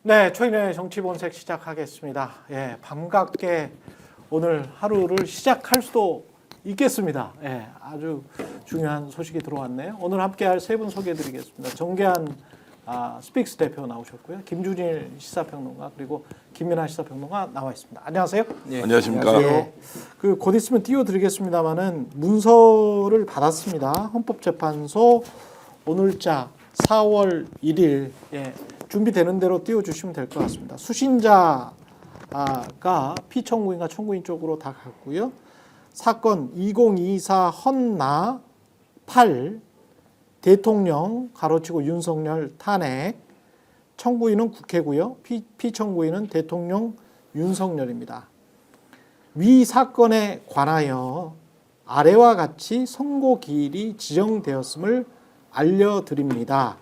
네, 최인의 정치본색 시작하겠습니다. 예, 밤갑게 오늘 하루를 시작할 수도 있겠습니다. 예, 아주 중요한 소식이 들어왔네요. 오늘 함께할 세 분 소개해드리겠습니다. 정계한 스픽스 대표 나오셨고요. 김준일 시사평론가 그리고 김민하 시사평론가 나와 있습니다. 안녕하세요. 네, 안녕하십니까. 예, 곧 있으면 띄워드리겠습니다만은 문서를 받았습니다. 헌법재판소 오늘자 4월 1일 준비되는 대로 띄워주시면 될 것 같습니다. 수신자가 피청구인과 청구인 쪽으로 다 갔고요. 사건 2024 헌나 8 대통령 가로치고 윤석열 탄핵 청구인은 국회고요. 피청구인은 대통령 윤석열입니다. 위 사건에 관하여 아래와 같이 선고 기일이 지정되었음을 알려드립니다.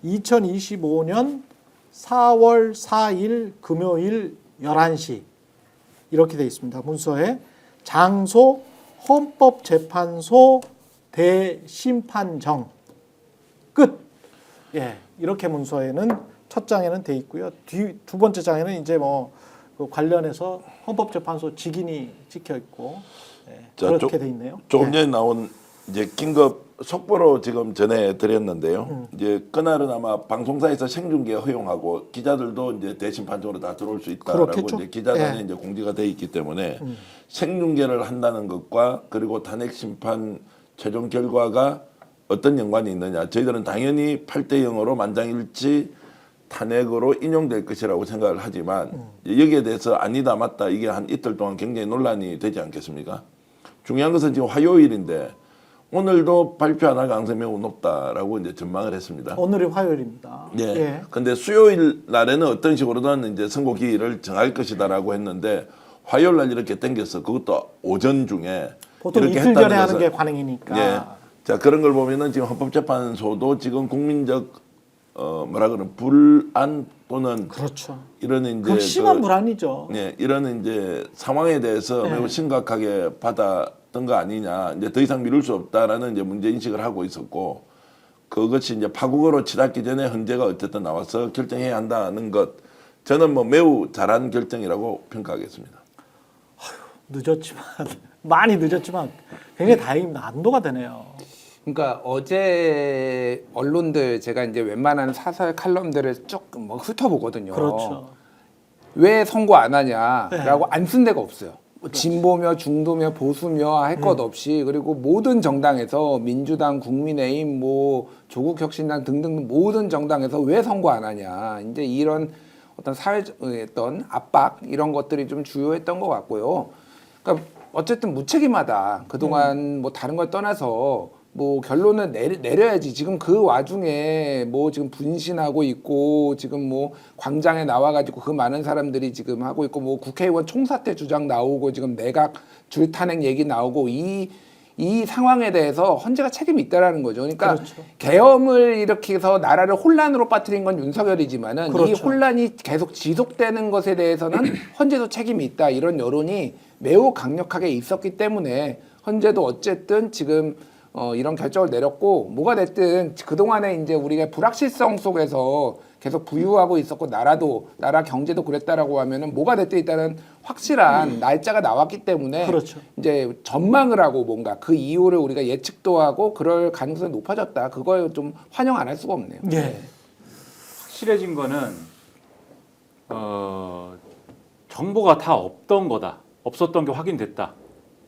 2025년 4월 4일 금요일 11시 이렇게 되어 있습니다. 문서에 장소 헌법재판소 대심판정 끝. 예, 이렇게 문서에는 첫 장에는 돼 있고요. 두 번째 장에는 이제 그 관련해서 헌법재판소 직인이 찍혀 있고 그렇게 돼 있네요. 조금 전에 나온 이제 긴급 속보로 지금 전해드렸는데요. 이제 그날은 아마 방송사에서 생중계 허용하고 기자들도 이제 대심판정으로 다 들어올 수 있다라고 그렇겠죠? 이제 기자단에 이제 공지가 돼 있기 때문에 생중계를 한다는 것과 그리고 탄핵 심판 최종 결과가 어떤 연관이 있느냐. 저희들은 당연히 8대 0으로 만장일치 탄핵으로 인용될 것이라고 생각을 하지만 여기에 대해서 아니다 맞다 이게 한 이틀 동안 굉장히 논란이 되지 않겠습니까? 중요한 것은 지금 화요일인데 오늘도 발표 안 할 가능성이 매우 높다라고 이제 전망을 했습니다. 오늘이 화요일입니다. 예. 근데 수요일 날에는 어떤 식으로든 이제 선고 기일을 정할 것이다라고 했는데 화요일 날 이렇게 당겨서 그것도 오전 중에 보통 이렇게 이틀 전에 했다는 하는 것은- 게 관행이니까. 예. 자, 그런 걸 보면은 지금 헌법재판소도 지금 국민적 뭐라 그러는 불안 또는 그렇죠. 이런 이제 극심한 불안이죠. 예, 이런 이제 상황에 대해서 매우 심각하게 받았던 거 아니냐. 이제 더 이상 미룰 수 없다라는 이제 문제 인식을 하고 있었고 그것이 이제 파국으로 치닫기 전에 헌재가 어쨌든 나와서 결정해야 한다는 것. 저는 뭐 매우 잘한 결정이라고 평가하겠습니다. 늦었지만 많이 늦었지만 굉장히 다행입니다. 안도가 되네요. 그러니까 어제 언론들 제가 이제 웬만한 사설 칼럼들을 쭉 뭐 훑어보거든요. 그렇죠. 왜 선고 안 하냐라고 안 쓴 데가 없어요. 뭐 진보며 중도며 보수며 할 것 없이 그리고 모든 정당에서 민주당, 국민의힘, 뭐 조국혁신당 등등 모든 정당에서 왜 선고 안 하냐. 이제 이런 어떤 사회의 어떤 압박 이런 것들이 좀 주요했던 것 같고요. 그러니까 어쨌든 무책임하다. 그동안 뭐 다른 걸 떠나서 뭐 결론을 내려야지. 지금 그 와중에 뭐 지금 분신하고 있고 지금 뭐 광장에 나와가지고 그 많은 사람들이 지금 하고 있고 뭐 국회의원 총사퇴 주장 나오고 지금 내각 줄탄핵 얘기 나오고 이 상황에 대해서 헌재가 책임이 있다라는 거죠. 그러니까 그렇죠. 계엄을 일으켜서 나라를 혼란으로 빠뜨린 건 윤석열이지만은 이 그렇죠. 혼란이 계속 지속되는 것에 대해서는 헌재도 책임이 있다. 이런 여론이 매우 강력하게 있었기 때문에 헌재도 어쨌든 지금 이런 결정을 내렸고 뭐가 됐든 그동안에 이제 우리가 불확실성 속에서 계속 부유하고 있었고 나라 경제도 그랬다라고 하면은 뭐가 됐든 일단은 확실한 날짜가 나왔기 때문에 그렇죠. 이제 전망을 하고 뭔가 그 이후를 우리가 예측도 하고 그럴 가능성이 높아졌다. 그걸 좀 환영 안 할 수가 없네요. 예. 확실해진 거는 정보가 다 없었던 게 확인됐다.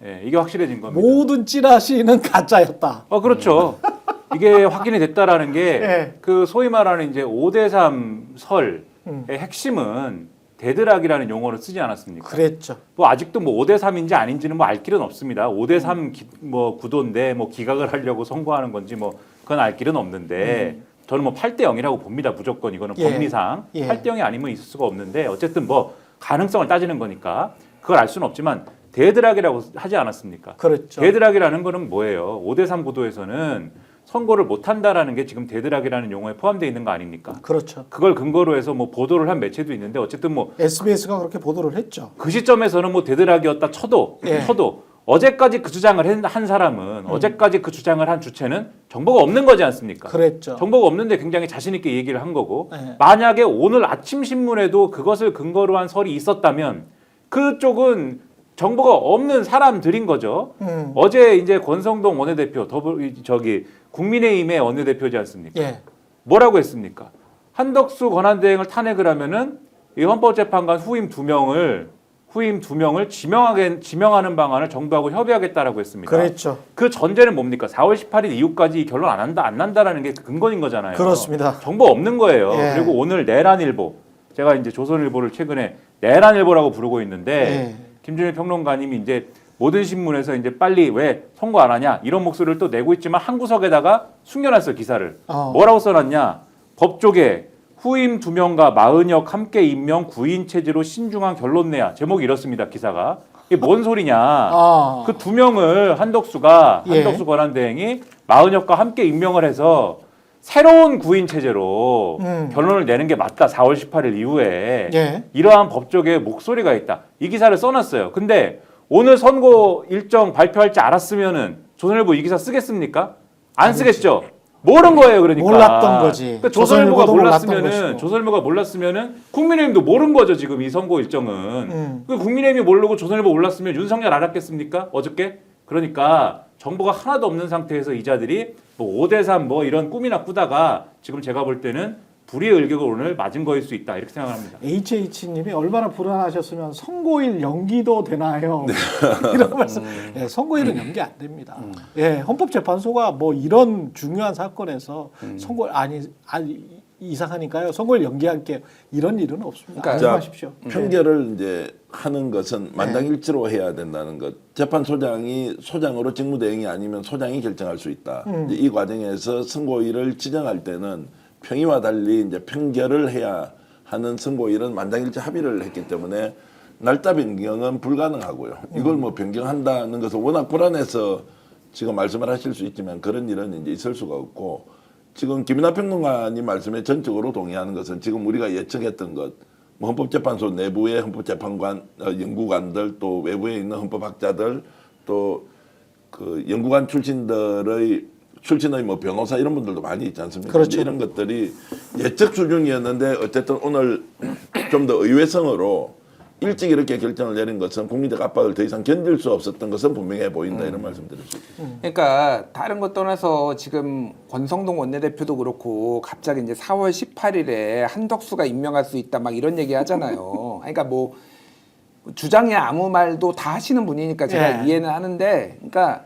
예, 이게 확실해진 겁니다. 모든 찌라시는 가짜였다. 그렇죠. 이게 확인이 됐다라는 게 예. 그 소위 말하는 이제 5대3 설의 핵심은 대드락이라는 용어를 쓰지 않았습니까? 그랬죠. 뭐 아직도 뭐 5대3인지 아닌지는 뭐 알 길은 없습니다. 5대3 뭐 구도인데 뭐 기각을 하려고 선고하는 건지 뭐 그건 알 길은 없는데 저는 뭐 8대 0이라고 봅니다. 무조건 이거는 예. 법리상 예. 8대 0이 아니면 있을 수가 없는데 어쨌든 뭐 가능성을 따지는 거니까 그걸 알 수는 없지만 대드락이라고 하지 않았습니까? 그렇죠. 대드락이라는 거는 뭐예요? 5대3 구도에서는 선고를 못 한다라는 게 지금 대드락이라는 용어에 포함되어 있는 거 아닙니까? 그렇죠. 그걸 근거로 해서 뭐 보도를 한 매체도 있는데 어쨌든 뭐 SBS가 그렇게 보도를 했죠. 그 시점에서는 뭐 대드락이었다 쳐도 예. 어제까지 그 주장을 한 사람은 어제까지 그 주장을 한 주체는 정보가 없는 거지 않습니까? 그랬죠. 정보가 없는데 굉장히 자신 있게 얘기를 한 거고 네. 만약에 오늘 아침 신문에도 그것을 근거로 한 설이 있었다면 그쪽은 정보가 없는 사람들인 거죠. 어제 이제 권성동 원내대표 국민의힘의 원내대표지 않습니까? 예. 뭐라고 했습니까? 한덕수 권한대행을 탄핵을 하면은 이 헌법재판관 후임 두 명을 지명하는 방안을 정부하고 협의하겠다라고 했습니다. 그랬죠. 그 전제는 뭡니까? 4월 18일 이후까지 결론 안 난다라는 게 근거인 거잖아요. 그렇습니다. 정보 없는 거예요. 예. 그리고 오늘 내란일보, 제가 이제 조선일보를 최근에 내란일보라고 부르고 있는데 예. 김준일 평론가님이 이제 모든 신문에서 이제 빨리 왜 선고 안 하냐 이런 목소리를 또 내고 있지만 한 구석에다가 숨겨놨어요 기사를. 뭐라고 써놨냐? 법조계 후임 2명과 마은혁 함께 임명 구인 체제로 신중한 결론 내야. 제목이 이렇습니다. 기사가. 이게 뭔 소리냐. 그 2명을 한덕수 권한대행이 마은혁과 함께 임명을 해서 새로운 구인 체제로 결론을 내는 게 맞다. 4월 18일 이후에. 예. 이러한 법조계의 목소리가 있다. 이 기사를 써놨어요. 근데 오늘 선고 일정 발표할지 알았으면은 조선일보 이 기사 쓰겠습니까? 안 쓰겠죠. 모른 거예요, 그러니까. 몰랐던 거지. 그러니까 조선일보가 몰랐던 것이고. 조선일보가 몰랐으면은 국민의힘도 모른 거죠, 지금 이 선고 일정은. 그 국민의힘이 모르고 조선일보 몰랐으면 윤석열 알았겠습니까? 어저께? 그러니까 정보가 하나도 없는 상태에서 이자들이 뭐 5대3 뭐 이런 꿈이나 꾸다가 지금 제가 볼 때는 불의의 일격을 오늘 맞은 거일 수 있다 이렇게 생각합니다. HH님이 얼마나 불안하셨으면 선고일 연기도 되나요? 이런 말씀. 예, 선고일은 연기 안 됩니다. 예, 헌법재판소가 뭐 이런 중요한 사건에서 선고 아니 이상하니까요. 선고일 연기할게요. 이런 일은 없습니다. 그러니까 안심하십시오. 판결을 이제 하는 것은 만장일치로 해야 된다는 것. 재판소장이 소장으로 직무대행이 아니면 소장이 결정할 수 있다. 이제 이 과정에서 선고일을 지정할 때는 평의와 달리 이제 판결을 해야 하는 선고일은 만장일치 합의를 했기 때문에 날짜 변경은 불가능하고요. 이걸 뭐 변경한다는 것은 워낙 불안해서 지금 말씀을 하실 수 있지만 그런 일은 이제 있을 수가 없고 지금 김이나 평론가님 말씀에 전적으로 동의하는 것은 지금 우리가 예측했던 것, 뭐 헌법재판소 내부의 헌법재판관 연구관들 또 외부에 있는 헌법학자들 또 그 연구관 출신의 뭐 변호사 이런 분들도 많이 있지 않습니까? 그렇죠. 이런 것들이 예측 수준이었는데 어쨌든 오늘 좀 더 의외성으로 일찍 이렇게 결정을 내린 것은 국민적 압박을 더 이상 견딜 수 없었던 것은 분명해 보인다 이런 말씀드릴 수 있습니다. 그러니까 다른 것 떠나서 지금 권성동 원내대표도 그렇고 갑자기 이제 4월 18일에 한덕수가 임명할 수 있다 막 이런 얘기 하잖아요. 그러니까 뭐 주장이 아무 말도 다 하시는 분이니까 제가 예. 이해는 하는데 그러니까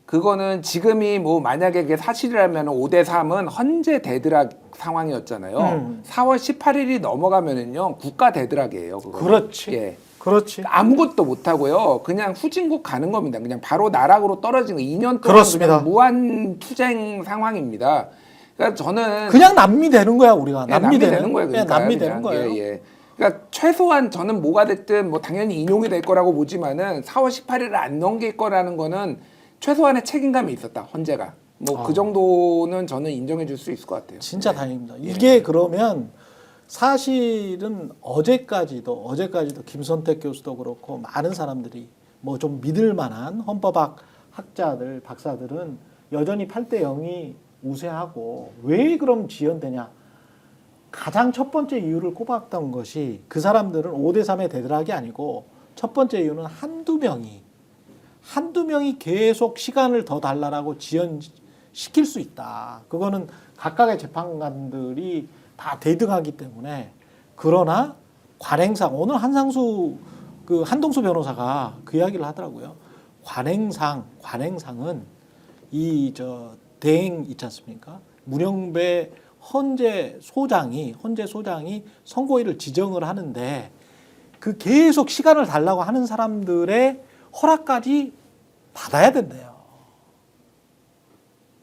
그거는 지금이 뭐 만약에 그게 사실이라면 5대3은 헌재 대드락 상황이었잖아요. 4월 18일이 넘어가면은요 국가 대드락이에요. 그거는. 그렇지. 예. 그렇지. 아무것도 못 하고요. 그냥 후진국 가는 겁니다. 그냥 바로 나락으로 떨어지는 2년 동안 그렇습니다. 그냥 무한 투쟁 상황입니다. 그러니까 저는 그냥 남미 되는 거야 우리가. 예, 남미 되는 거예요. 예, 그러니까 남미 그냥. 되는 거예요. 예, 예. 그러니까 최소한 저는 뭐가 됐든 뭐 당연히 인용이 될 거라고 보지만은 4월 18일을 안 넘길 거라는 거는 최소한의 책임감이 있었다. 헌재가. 뭐 그 정도는 저는 인정해 줄 수 있을 것 같아요. 진짜 다행입니다. 이게 그러면 사실은 어제까지도 김선택 교수도 그렇고 많은 사람들이 뭐 좀 믿을 만한 헌법학 학자들, 박사들은 여전히 8대 0이 우세하고 왜 그럼 지연되냐? 가장 첫 번째 이유를 꼽았던 것이 그 사람들은 5대 3의 대드락이 아니고 첫 번째 이유는 한두 명이 계속 시간을 더 달라라고 지연시킬 수 있다. 그거는 각각의 재판관들이 다 대등하기 때문에. 그러나 관행상 오늘 한동수 변호사가 그 이야기를 하더라고요. 관행상은 이 대행 있지 않습니까? 문영배 헌재 소장이 선고일을 지정을 하는데 그 계속 시간을 달라고 하는 사람들의 허락까지 받아야 된대요.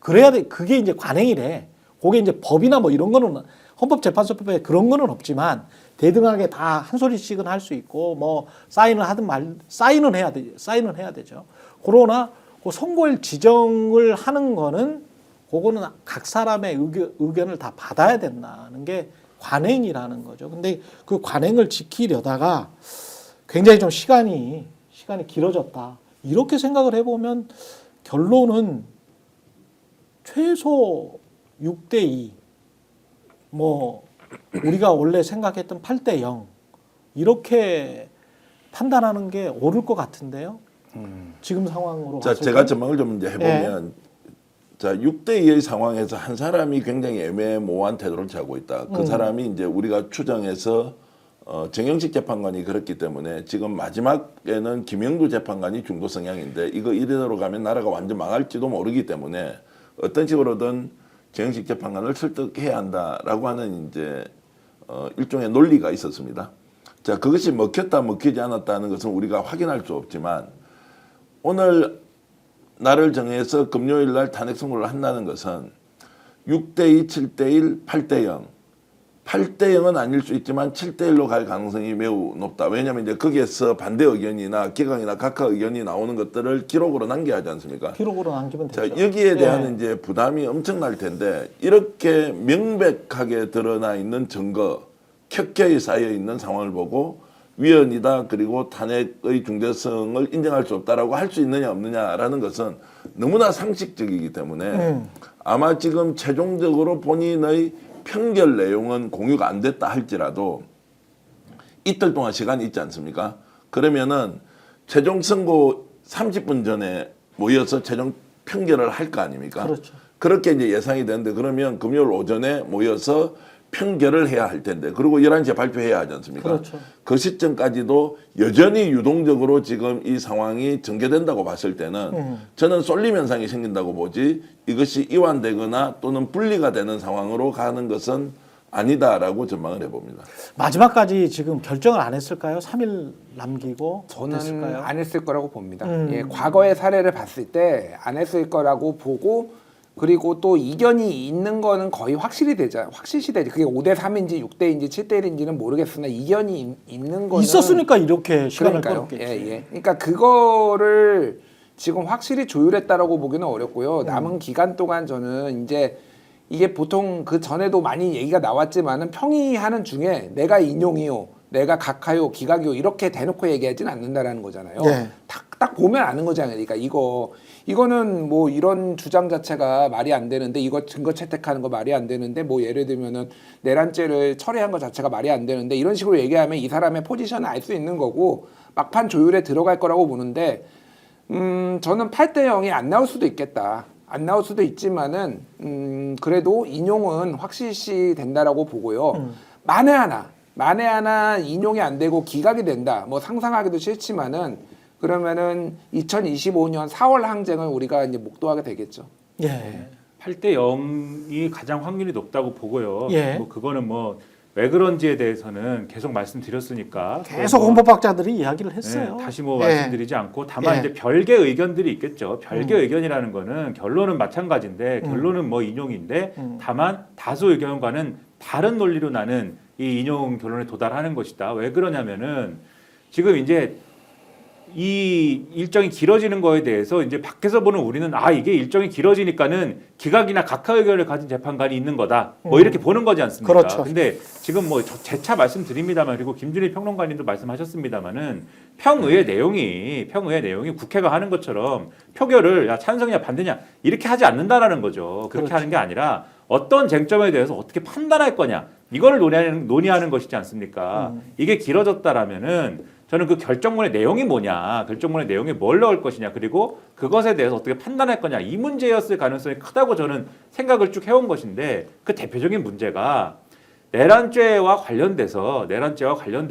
그래야 돼. 그게 이제 관행이래. 그게 이제 법이나 뭐 이런 거는 헌법재판소법에 그런 거는 없지만 대등하게 다 한 소리씩은 할 수 있고 뭐 사인을 하든 사인은 해야 되죠. 그러나 그 선고일 지정을 하는 거는 그거는 각 사람의 의견을 다 받아야 된다는 게 관행이라는 거죠. 근데 그 관행을 지키려다가 굉장히 좀 시간이 길어졌다. 이렇게 생각을 해보면 결론은 최소 6대2, 뭐 우리가 원래 생각했던 8대0 이렇게 판단하는 게 옳을 것 같은데요. 지금 상황으로. 자, 제가 전망을 좀 이제 해보면, 자, 6대2의 상황에서 한 사람이 굉장히 애매모호한 태도를 취하고 있다. 그 사람이 이제 우리가 추정해서 정영식 재판관이 그렇기 때문에 지금 마지막에는 김영두 재판관이 중도 성향인데 이거 이대로 가면 나라가 완전 망할지도 모르기 때문에 어떤 식으로든 정영식 재판관을 설득해야 한다라고 하는 이제 일종의 논리가 있었습니다. 자, 그것이 먹혔다 먹히지 않았다는 것은 우리가 확인할 수 없지만 오늘 날을 정해서 금요일 날 탄핵 선고를 한다는 것은 6대2, 7대1, 8대0. 8대0은 아닐 수 있지만 7대1로 갈 가능성이 매우 높다. 왜냐하면 이제 거기에서 반대 의견이나 기각이나 각하 의견이 나오는 것들을 기록으로 남겨야 하지 않습니까? 기록으로 남기면 되죠. 자, 여기에 대한 이제 부담이 엄청날 텐데 이렇게 명백하게 드러나 있는 증거, 켜켜이 쌓여 있는 상황을 보고 위헌이다 그리고 탄핵의 중대성을 인정할 수 없다라고 할 수 있느냐 없느냐라는 것은 너무나 상식적이기 때문에 아마 지금 최종적으로 본인의 평결 내용은 공유가 안 됐다 할지라도 이틀 동안 시간이 있지 않습니까? 그러면은 최종 선고 30분 전에 모여서 최종 평결을 할 거 아닙니까? 그렇죠. 그렇게 이제 예상이 되는데 그러면 금요일 오전에 모여서 평결을 해야 할 텐데 그리고 11시에 발표해야 하지 않습니까? 그렇죠. 그 시점까지도 여전히 유동적으로 지금 이 상황이 전개된다고 봤을 때는 저는 쏠림 현상이 생긴다고 보지 이것이 이완되거나 또는 분리가 되는 상황으로 가는 것은 아니다라고 전망을 해봅니다. 마지막까지 지금 결정을 안 했을까요? 3일 남기고 저는 됐을까요? 안 했을 거라고 봅니다. 예, 과거의 사례를 봤을 때 안 했을 거라고 보고 그리고 또 이견이 있는 거는 거의 확실시 되죠. 그게 5대 3인지 6대인지 7대 1인지는 모르겠으나 이견이 있는 거는 있었으니까 이렇게 시간을 그러니까요. 끌었겠지. 예. 그러니까 그거를 지금 확실히 조율했다라고 보기는 어렵고요. 남은 기간 동안 저는 이제 이게 보통 그 전에도 많이 얘기가 나왔지만은 평의하는 중에 내가 인용이요, 내가 각하요, 기각이요 이렇게 대놓고 얘기하지는 않는다라는 거잖아요. 네. 딱 보면 아는 거잖아요. 그러니까 이거는 뭐 이런 주장 자체가 말이 안 되는데 이거 증거 채택하는 거 말이 안 되는데 뭐 예를 들면은 내란죄를 철회한 것 자체가 말이 안 되는데 이런 식으로 얘기하면 이 사람의 포지션을 알 수 있는 거고 막판 조율에 들어갈 거라고 보는데 저는 8대 0이 안 나올 수도 있겠다. 안 나올 수도 있지만은 그래도 인용은 확실시 된다라고 보고요. 만에 하나 인용이 안 되고 기각이 된다. 뭐 상상하기도 싫지만은 그러면은 2025년 4월 항쟁을 우리가 이제 목도하게 되겠죠. 예. 8대 0이 가장 확률이 높다고 보고요. 예. 뭐 그거는 뭐 왜 그런지에 대해서는 계속 말씀드렸으니까 계속 뭐 헌법학자들이 이야기를 했어요. 네, 다시 뭐 예. 말씀드리지 않고 다만 예. 이제 별개 의견들이 있겠죠. 별개 의견이라는 거는 결론은 마찬가지인데 결론은 뭐 인용인데 다만 다수 의견과는 다른 논리로 나는 이 인용 결론에 도달하는 것이다. 왜 그러냐면은 지금 이제 이 일정이 길어지는 거에 대해서 이제 밖에서 보는 우리는 이게 일정이 길어지니까는 기각이나 각하 의견을 가진 재판관이 있는 거다. 뭐 이렇게 보는 거지 않습니까? 그렇죠. 근데 지금 뭐 재차 말씀드립니다만 그리고 김준일 평론가님도 말씀하셨습니다만은 평의의 내용이 국회가 하는 것처럼 표결을 찬성이냐 반대냐 이렇게 하지 않는다라는 거죠. 그렇게 그렇죠. 하는 게 아니라 어떤 쟁점에 대해서 어떻게 판단할 거냐 이거를 논의하는 것이지 않습니까? 이게 길어졌다라면은 저는 그 결정문의 내용이 뭐냐, 결정문의 내용에 뭘 넣을 것이냐, 그리고 그것에 대해서 어떻게 판단할 거냐 이 문제였을 가능성이 크다고 저는 생각을 쭉 해온 것인데 그 대표적인 문제가 내란죄와 관련돼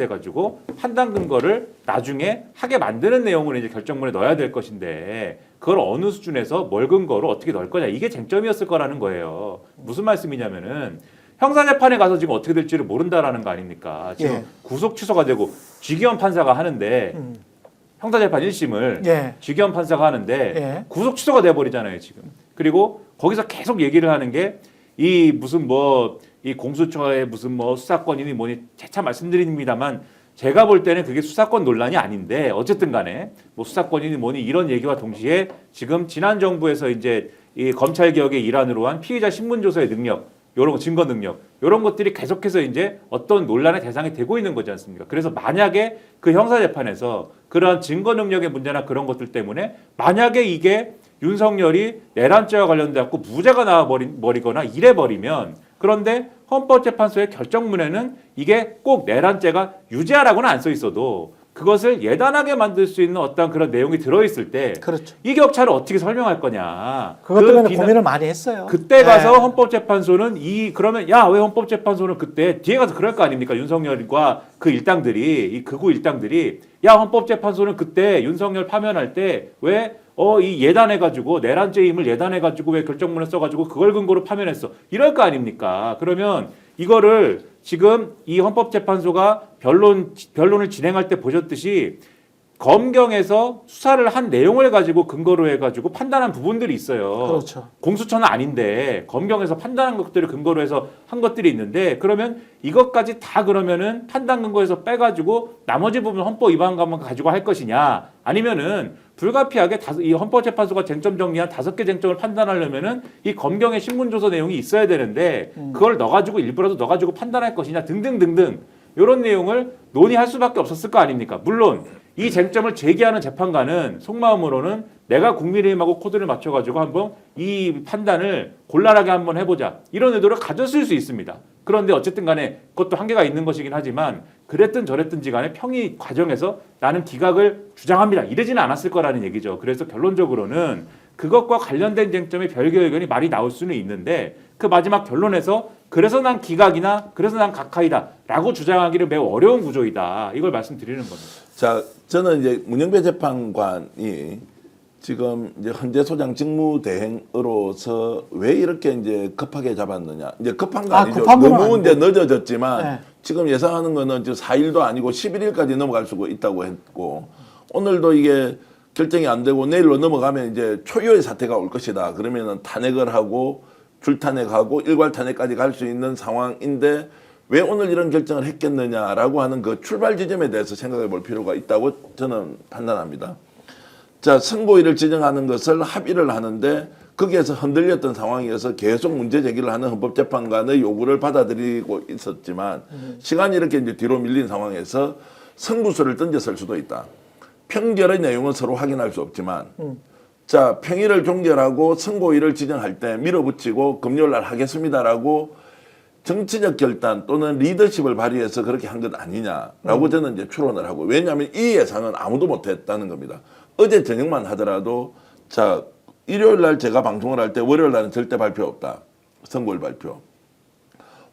가지고 판단 근거를 나중에 하게 만드는 내용을 이제 결정문에 넣어야 될 것인데 그걸 어느 수준에서 뭘 근거로 어떻게 넣을 거냐 이게 쟁점이었을 거라는 거예요. 무슨 말씀이냐면은 형사재판에 가서 지금 어떻게 될지를 모른다라는 거 아닙니까? 지금 예. 구속 취소가 되고 쥐기현 판사가 하는데 형사재판 1심을 예. 쥐기현 판사가 하는데 예. 구속 취소가 돼버리잖아요 지금. 그리고 거기서 계속 얘기를 하는 게 이 무슨 뭐 이 공수처의 무슨 뭐 수사권이니 뭐니 재차 말씀드립니다만 제가 볼 때는 그게 수사권 논란이 아닌데 어쨌든 간에 뭐 수사권이니 뭐니 이런 얘기와 동시에 지금 지난 정부에서 이제 이 검찰 개혁의 일환으로 한 피의자 신문 조서의 능력 이런 증거 능력 이런 것들이 계속해서 이제 어떤 논란의 대상이 되고 있는 거지 않습니까? 그래서 만약에 그 형사재판에서 그러한 증거 능력의 문제나 그런 것들 때문에 만약에 이게 윤석열이 내란죄와 관련돼 갖고 무죄가 나와버리거나 이래버리면 그런데 헌법재판소의 결정문에는 이게 꼭 내란죄가 유죄하라고는 안 써 있어도 그것을 예단하게 만들 수 있는 어떤 그런 내용이 들어있을 때 이 그렇죠. 격차를 어떻게 설명할 거냐. 그것 때문에 고민을 많이 했어요. 그때 가서 네. 헌법재판소는 그러면 야 왜 헌법재판소는 그때 뒤에 가서 그럴 거 아닙니까? 윤석열과 그 일당들이 이 극우 일당들이 야 헌법재판소는 그때 윤석열 파면할 때 왜 이 예단해가지고 내란죄임을 예단해가지고 왜 결정문을 써가지고 그걸 근거로 파면했어 이럴 거 아닙니까? 그러면 이거를 지금 이 헌법재판소가 변론을 진행할 때 보셨듯이 검경에서 수사를 한 내용을 가지고 근거로 해가지고 판단한 부분들이 있어요. 그렇죠. 공수처는 아닌데 검경에서 판단한 것들을 근거로 해서 한 것들이 있는데 그러면 이것까지 다 그러면은 판단 근거에서 빼가지고 나머지 부분 헌법 위반감만 가지고 할 것이냐 아니면은 불가피하게 이 헌법재판소가 쟁점 정리한 5개 쟁점을 판단하려면은 이 검경의 신문조서 내용이 있어야 되는데 그걸 넣어가지고 일부라도 넣어가지고 판단할 것이냐 등등등등 이런 내용을 논의할 수밖에 없었을 거 아닙니까? 물론 이 쟁점을 제기하는 재판관은 속마음으로는 내가 국민의힘하고 코드를 맞춰가지고 한번 이 판단을 곤란하게 한번 해보자 이런 의도를 가졌을 수 있습니다. 그런데 어쨌든 간에 그것도 한계가 있는 것이긴 하지만 그랬든 저랬든지 간에 평의 과정에서 나는 기각을 주장합니다. 이러지는 않았을 거라는 얘기죠. 그래서 결론적으로는 그것과 관련된 쟁점의 별개 의견이 많이 나올 수는 있는데 그 마지막 결론에서 그래서 난 기각이나 그래서 난 각하이다 라고 주장하기는 매우 어려운 구조이다. 이걸 말씀드리는 겁니다. 자, 저는 이제 문영배 재판관이 지금 이제 헌재 소장 직무대행으로서 왜 이렇게 이제 급하게 잡았느냐. 이제 급한 거 아니죠. 급한 건 너무 이제 아니고. 늦어졌지만 네. 지금 예상하는 거는 지금 4일도 아니고 11일까지 넘어갈 수 있다고 했고 오늘도 이게 결정이 안 되고 내일로 넘어가면 이제 초유의 사태가 올 것이다. 그러면은 탄핵을 하고 줄탄핵하고 일괄 탄핵까지 갈 수 있는 상황인데 왜 오늘 이런 결정을 했겠느냐라고 하는 그 출발 지점에 대해서 생각해 볼 필요가 있다고 저는 판단합니다. 자, 선고일을 지정하는 것을 합의를 하는데 거기에서 흔들렸던 상황이어서 계속 문제 제기를 하는 헌법재판관의 요구를 받아들이고 있었지만 시간이 이렇게 이제 뒤로 밀린 상황에서 선구수를 던졌을 수도 있다. 평결의 내용은 서로 확인할 수 없지만 자, 평일을 종결하고 선고일을 지정할 때 밀어붙이고 금요일 날 하겠습니다라고 정치적 결단 또는 리더십을 발휘해서 그렇게 한 것 아니냐라고 저는 이제 추론을 하고 왜냐하면 이 예상은 아무도 못했다는 겁니다. 어제 저녁만 하더라도 자 일요일 날 제가 방송을 할 때 월요일 날은 절대 발표 없다. 선고일 발표.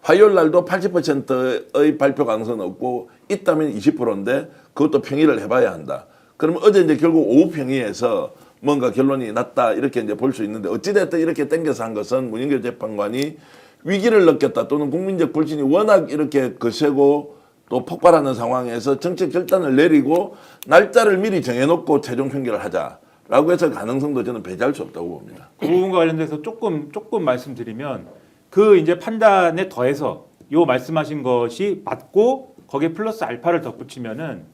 화요일 날도 80%의 발표 가능성은 없고 있다면 20%인데 그것도 평일을 해봐야 한다. 그러면 어제 이제 결국 오후 평의에서 뭔가 결론이 났다 이렇게 이제 볼 수 있는데 어찌됐든 이렇게 땡겨서 한 것은 문영길 재판관이 위기를 느꼈다 또는 국민적 불신이 워낙 이렇게 거세고 또 폭발하는 상황에서 정책 결단을 내리고 날짜를 미리 정해놓고 최종 평결을 하자라고 해서 가능성도 저는 배제할 수 없다고 봅니다. 그 부분과 관련돼서 조금 말씀드리면 그 이제 판단에 더해서 요 말씀하신 것이 맞고 거기에 플러스 알파를 덧붙이면은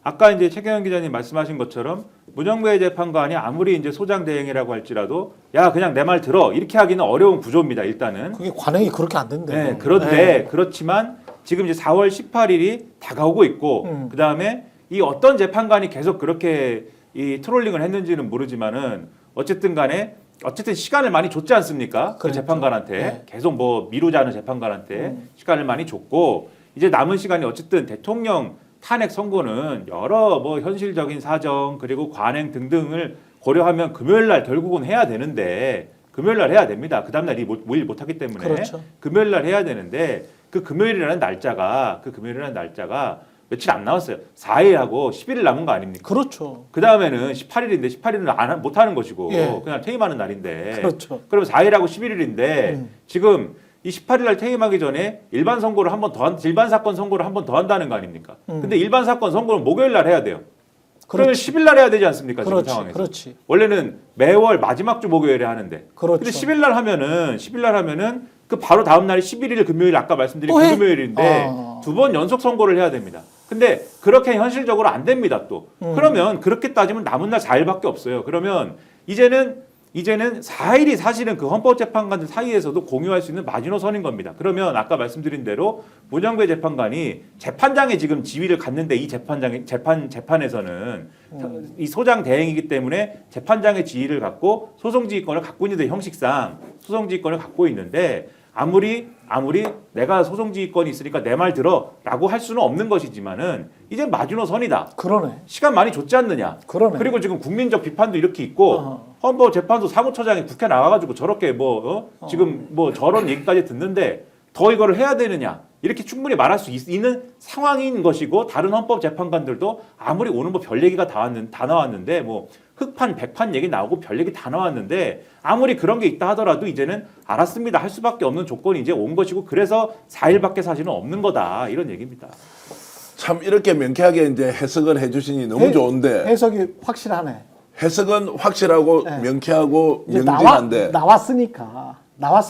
아까 이제 최경영 기자님 말씀하신 것처럼 문영배 재판관이 아무리 이제 소장 대행이라고 할지라도 야 그냥 내 말 들어 이렇게 하기는 어려운 구조입니다. 일단은. 그게 관행이 그렇게 안 된대요. 네, 그런데 그렇지만 지금 이제 4월 18일이 다가오고 있고 그 다음에 이 어떤 재판관이 계속 그렇게 이 트롤링을 했는지는 모르지만은 어쨌든 시간을 많이 줬지 않습니까? 그 그렇죠. 재판관한테 네. 계속 뭐 미루자는 재판관한테 시간을 많이 줬고 이제 남은 시간이 어쨌든 대통령 탄핵 선고는 여러 뭐 현실적인 사정 그리고 관행 등등을 고려하면 금요일 날 결국은 해야 되는데 금요일 날 해야 됩니다. 그 다음 날 일 못 하기 때문에 그렇죠. 금요일 날 해야 되는데 그 금요일이라는 날짜가 며칠 안 남았어요. 4일하고 10일 남은 거 아닙니까? 그렇죠. 그 다음에는 18일인데 18일은 못 하는 것이고 예. 그냥 퇴임하는 날인데 그렇죠. 그러면 4일하고 11일인데 지금 이 18일 날 퇴임하기 전에 일반 선고를 일반 사건 선고를 한 번 더 한다는 거 아닙니까? 근데 일반 사건 선고는 목요일 날 해야 돼요. 그러면 그렇지. 10일 날 해야 되지 않습니까? 그렇지. 지금 상황에서. 그렇지. 원래는 매월 마지막 주 목요일에 하는데. 그렇죠. 근데 10일 날 하면은 그 바로 다음 날이 11일 금요일 아까 말씀드린 또 그 해? 금요일인데 두 번 연속 선고를 해야 됩니다. 근데 그렇게 현실적으로 안 됩니다, 또. 그러면 그렇게 따지면 남은 날 4일밖에 없어요. 그러면 이제는 이제는 4일이 사실은 그 헌법재판관들 사이에서도 공유할 수 있는 마지노선인 겁니다. 그러면 아까 말씀드린 대로 문영배 재판관이 재판장에 지금 지위를 갖는데 이 재판에서는 이 소장 대행이기 때문에 재판장의 지위를 갖고 소송지휘권을 갖고 있는데 형식상 소송지휘권을 갖고 있는데 아무리 내가 소송지휘권이 있으니까 내 말 들어라고 할 수는 없는 것이지만은 이제 마지노선이다. 그러네. 시간 많이 줬지 않느냐. 그러네. 그리고 지금 국민적 비판도 이렇게 있고 헌법재판소 사무처장이 국회 나와가지고 저렇게 지금 저런 얘기까지 듣는데 더 이거를 해야 되느냐. 이렇게 충분히 말할 수 있는 상황인 것이고 다른 헌법재판관들도 아무리 오는 별 얘기가 다 나왔는데 뭐 흑판 백판 얘기 나오고 별 얘기 다 나왔는데 아무리 그런 게 있다 하더라도 이제는 알았습니다 할 수밖에 없는 조건이 이제 온 것이고 그래서 4일밖에 사실은 없는 거다 이런 얘기입니다. 참 이렇게 명쾌하게 이제 해석을 해주시니 너무 좋은데 해석이 확실하네. 해석은 확실하고 네. 명쾌하고 이제 명진한데 나왔으니까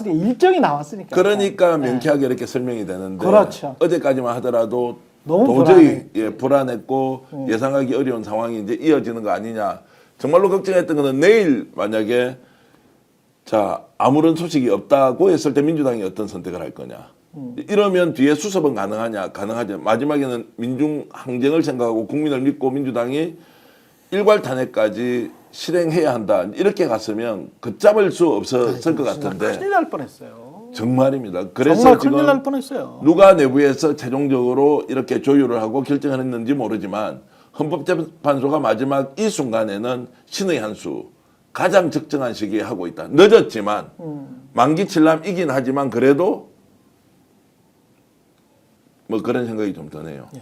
일정이 나왔으니까. 그러니까 명쾌하게 이렇게 설명이 되는데 그렇죠. 어제까지만 하더라도 너무 도저히 불안했고 예상하기 어려운 상황이 이제 이어지는 거 아니냐. 정말로 걱정했던 거는 내일 만약에 자 아무런 소식이 없다고 했을 때 민주당이 어떤 선택을 할 거냐. 이러면 뒤에 수습은 가능하냐. 가능하죠. 마지막에는 민중 항쟁을 생각하고 국민을 믿고 민주당이 일괄 탄핵까지 실행해야 한다. 이렇게 갔으면 걷잡을 수 없었을 것 같은데 큰일 날 뻔했어요. 정말입니다. 그래서 정말 지금 큰일 날 뻔했어요. 누가 내부에서 최종적으로 이렇게 조율을 하고 결정을 했는지 모르지만 헌법재판소가 마지막 이 순간에는 신의 한 수 가장 적정한 시기에 하고 있다. 늦었지만 만기 칠남이긴 하지만 그래도 뭐 그런 생각이 좀 드네요. 예.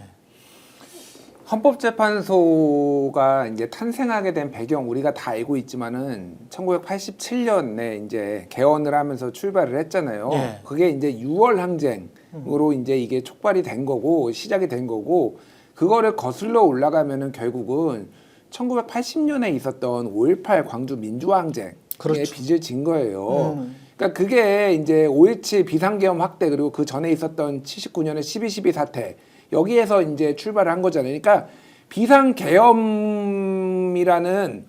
헌법재판소가 이제 탄생하게 된 배경 우리가 다 알고 있지만은 1987년에 이제 개원을 하면서 출발을 했잖아요. 예. 그게 이제 6월 항쟁으로 이제 이게 촉발이 된 거고 시작이 된 거고 그거를 거슬러 올라가면은 결국은 1980년에 있었던 5.18 광주 민주화 항쟁에 그렇죠. 빚을 진 거예요. 그러니까 그게 이제 5.17 비상계엄 확대 그리고 그 전에 있었던 79년의 12.12 사태 여기에서 이제 출발을 한 거잖아요. 그러니까 비상계엄이라는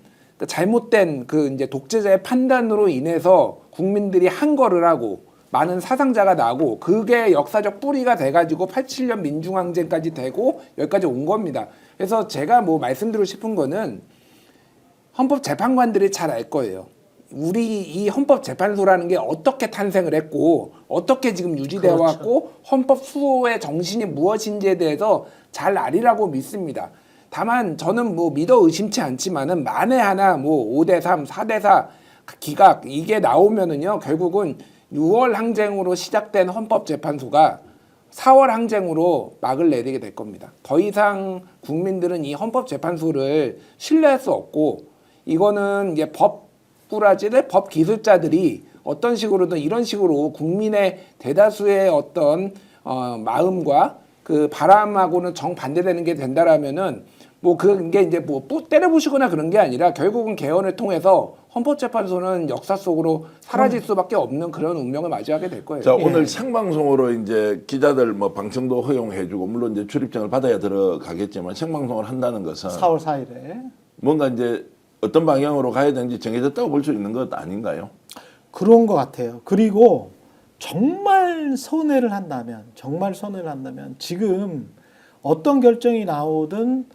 잘못된 그 이제 독재자의 판단으로 인해서 국민들이 한 거를 하고 많은 사상자가 나고 그게 역사적 뿌리가 돼가지고 87년 민중항쟁까지 되고 여기까지 온 겁니다. 그래서 제가 뭐 말씀드리고 싶은 거는 헌법재판관들이 잘 알 거예요. 우리 이 헌법재판소라는 게 어떻게 탄생을 했고 어떻게 지금 유지되어 그렇죠. 왔고 헌법 수호의 정신이 무엇인지에 대해서 잘 알리라고 믿습니다. 다만 저는 뭐 믿어 의심치 않지만은 만에 하나 뭐 5대3, 4대4 기각 이게 나오면은요 결국은 6월 항쟁으로 시작된 헌법재판소가 4월 항쟁으로 막을 내리게 될 겁니다. 더 이상 국민들은 이 헌법재판소를 신뢰할 수 없고 이거는 이제 법꾸라지들, 법기술자들이 어떤 식으로든 이런 식으로 국민의 대다수의 어떤 마음과 그 바람하고는 정반대되는 게 된다라면은 뭐 그게 이제 뭐 때려부시거나 그런 게 아니라 결국은 개헌을 통해서 헌법재판소는 역사 속으로 사라질 수밖에 없는 그런 운명을 맞이하게 될 거예요. 자, 예. 오늘 생방송으로 이제 기자들 뭐 방청도 허용해주고 물론 이제 출입증을 받아야 들어가겠지만 생방송을 한다는 것은 4월 4일에 뭔가 이제 어떤 방향으로 가야 되는지 정해졌다고 볼 수 있는 것 아닌가요? 그런 것 같아요. 그리고 정말 손해를 한다면 지금 어떤 결정이 나오든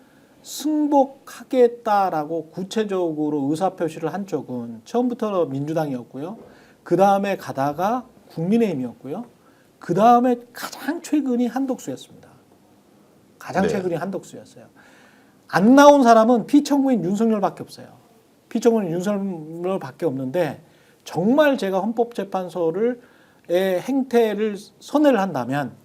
승복하겠다라고 구체적으로 의사표시를 한 쪽은 처음부터 민주당이었고요. 그 다음에 가다가 국민의힘이었고요. 그 다음에 가장 최근이 한덕수였습니다. 가장 네. 최근이 한덕수였어요. 안 나온 사람은 피청구인 윤석열밖에 없어요. 피청구인 윤석열밖에 없는데 정말 제가 헌법재판소의 행태를 선회를 한다면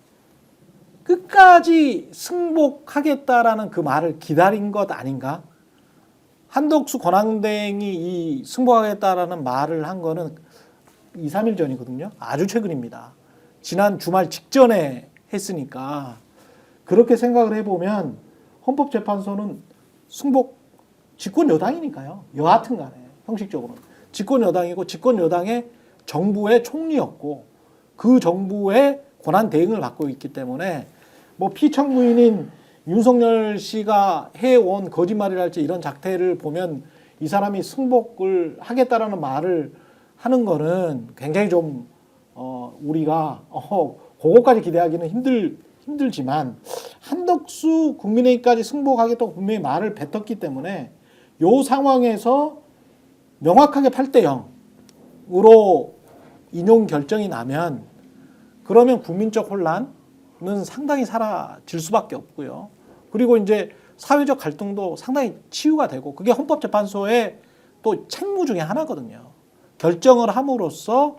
끝까지 승복하겠다라는 그 말을 기다린 것 아닌가? 한덕수 권한대행이 이 승복하겠다라는 말을 한 거는 2, 3일 전이거든요. 아주 최근입니다. 지난 주말 직전에 했으니까 그렇게 생각을 해보면 헌법재판소는 승복 집권 여당이니까요. 여하튼 간에 형식적으로는 집권 여당이고 집권 여당의 정부의 총리였고 그 정부의 권한 대행을 받고 있기 때문에 뭐 피청구인인 윤석열 씨가 해온 거짓말이랄지 이런 작태를 보면 이 사람이 승복을 하겠다라는 말을 하는 거는 굉장히 좀 우리가 그거까지 기대하기는 힘들지만 한덕수 국민의힘까지 승복하겠다고 분명히 말을 뱉었기 때문에 요 상황에서 명확하게 8대 0으로 인용 결정이 나면 그러면 국민적 혼란은 상당히 사라질 수밖에 없고요. 그리고 이제 사회적 갈등도 상당히 치유가 되고 그게 헌법재판소의 또 책무 중에 하나거든요. 결정을 함으로써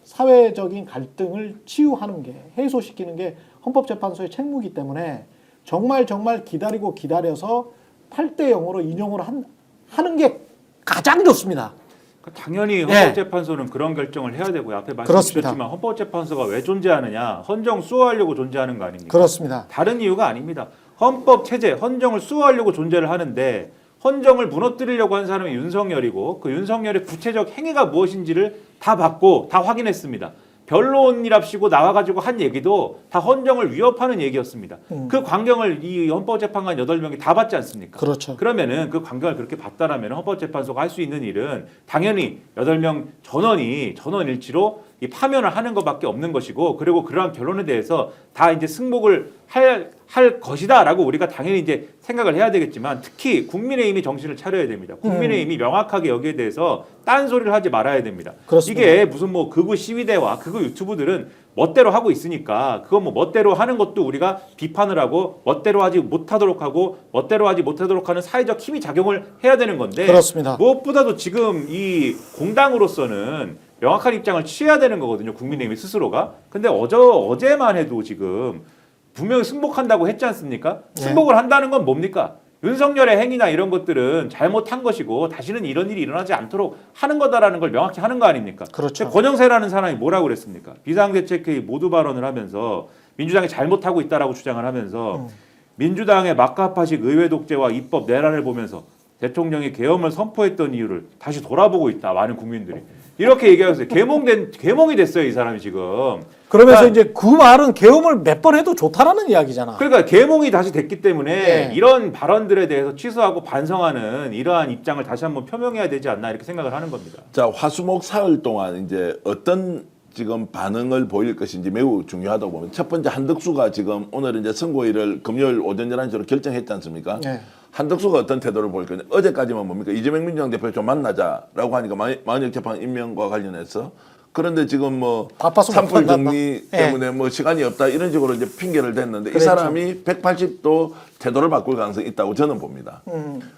사회적인 갈등을 치유하는 게 해소시키는 게 헌법재판소의 책무이기 때문에 정말 기다리고 기다려서 8대 0으로 인용을 하는 게 가장 좋습니다. 당연히 헌법재판소는 그런 결정을 해야 되고요. 앞에 말씀주셨지만 헌법재판소가 왜 존재하느냐. 헌정 수호하려고 존재하는 거 아닙니까? 그렇습니다. 다른 이유가 아닙니다. 헌법 체제, 헌정을 수호하려고 존재를 하는데 헌정을 무너뜨리려고 한 사람이 윤석열이고 그 윤석열의 구체적 행위가 무엇인지를 다 봤고 다 확인했습니다. 변론이랍시고 나와가지고 한 얘기도 다 헌정을 위협하는 얘기였습니다. 그 광경을 이 헌법재판관 8명이 다 봤지 않습니까? 그렇죠. 그러면은 그 광경을 그렇게 봤다라면 헌법재판소가 할 수 있는 일은 당연히 8명 전원일치로 이 파면을 하는 것밖에 없는 것이고 그리고 그러한 결론에 대해서 다 이제 승복을 할 것이다라고 우리가 당연히 이제 생각을 해야 되겠지만 특히 국민의힘이 정신을 차려야 됩니다. 국민의힘이 명확하게 여기에 대해서 딴소리를 하지 말아야 됩니다. 그렇습니다. 이게 무슨 뭐 극우 시위대와 극우 유튜브들은 멋대로 하고 있으니까 그거 뭐 멋대로 하는 것도 우리가 비판을 하고 멋대로 하지 못하도록 하고 멋대로 하지 못하도록 하는 사회적 힘이 작용을 해야 되는 건데 그렇습니다. 무엇보다도 지금 이 공당으로서는 명확한 입장을 취해야 되는 거거든요. 국민의힘 스스로가. 근데 어제만 해도 지금 분명히 승복한다고 했지 않습니까? 네. 승복을 한다는 건 뭡니까? 윤석열의 행위나 이런 것들은 잘못한 것이고 다시는 이런 일이 일어나지 않도록 하는 거다라는 걸 명확히 하는 거 아닙니까? 그렇죠. 권영세라는 사람이 뭐라고 그랬습니까? 비상대책회의 모두 발언을 하면서 민주당이 잘못하고 있다라고 주장을 하면서 민주당의 막가파식 의회 독재와 입법 내란을 보면서 대통령이 계엄을 선포했던 이유를 다시 돌아보고 있다. 많은 국민들이. 이렇게 얘기하셨어요. 계몽이 됐어요, 이 사람이 지금. 그러면서 그러니까, 이제 그 말은 계엄을 몇 번 해도 좋다라는 이야기잖아. 그러니까 계몽이 다시 됐기 때문에 네. 이런 발언들에 대해서 취소하고 반성하는 이러한 입장을 다시 한번 표명해야 되지 않나 이렇게 생각을 하는 겁니다. 자, 화수목 사흘 동안 이제 어떤 지금 반응을 보일 것인지 매우 중요하다고 보면 첫 번째 한덕수가 지금 오늘 이제 선고일을 금요일 오전 11시로 결정했지 않습니까? 네. 한덕수가 어떤 태도를 보일 거냐. 어제까지만 뭡니까? 이재명 민주당 대표 좀 만나자라고 하니까 만역 재판 임명과 관련해서 그런데 지금 뭐 바빠서 못 산불 만났나? 정리 네. 때문에 뭐 시간이 없다 이런 식으로 이제 핑계를 댔는데 그랬죠. 이 사람이 180도 태도를 바꿀 가능성이 있다고 저는 봅니다.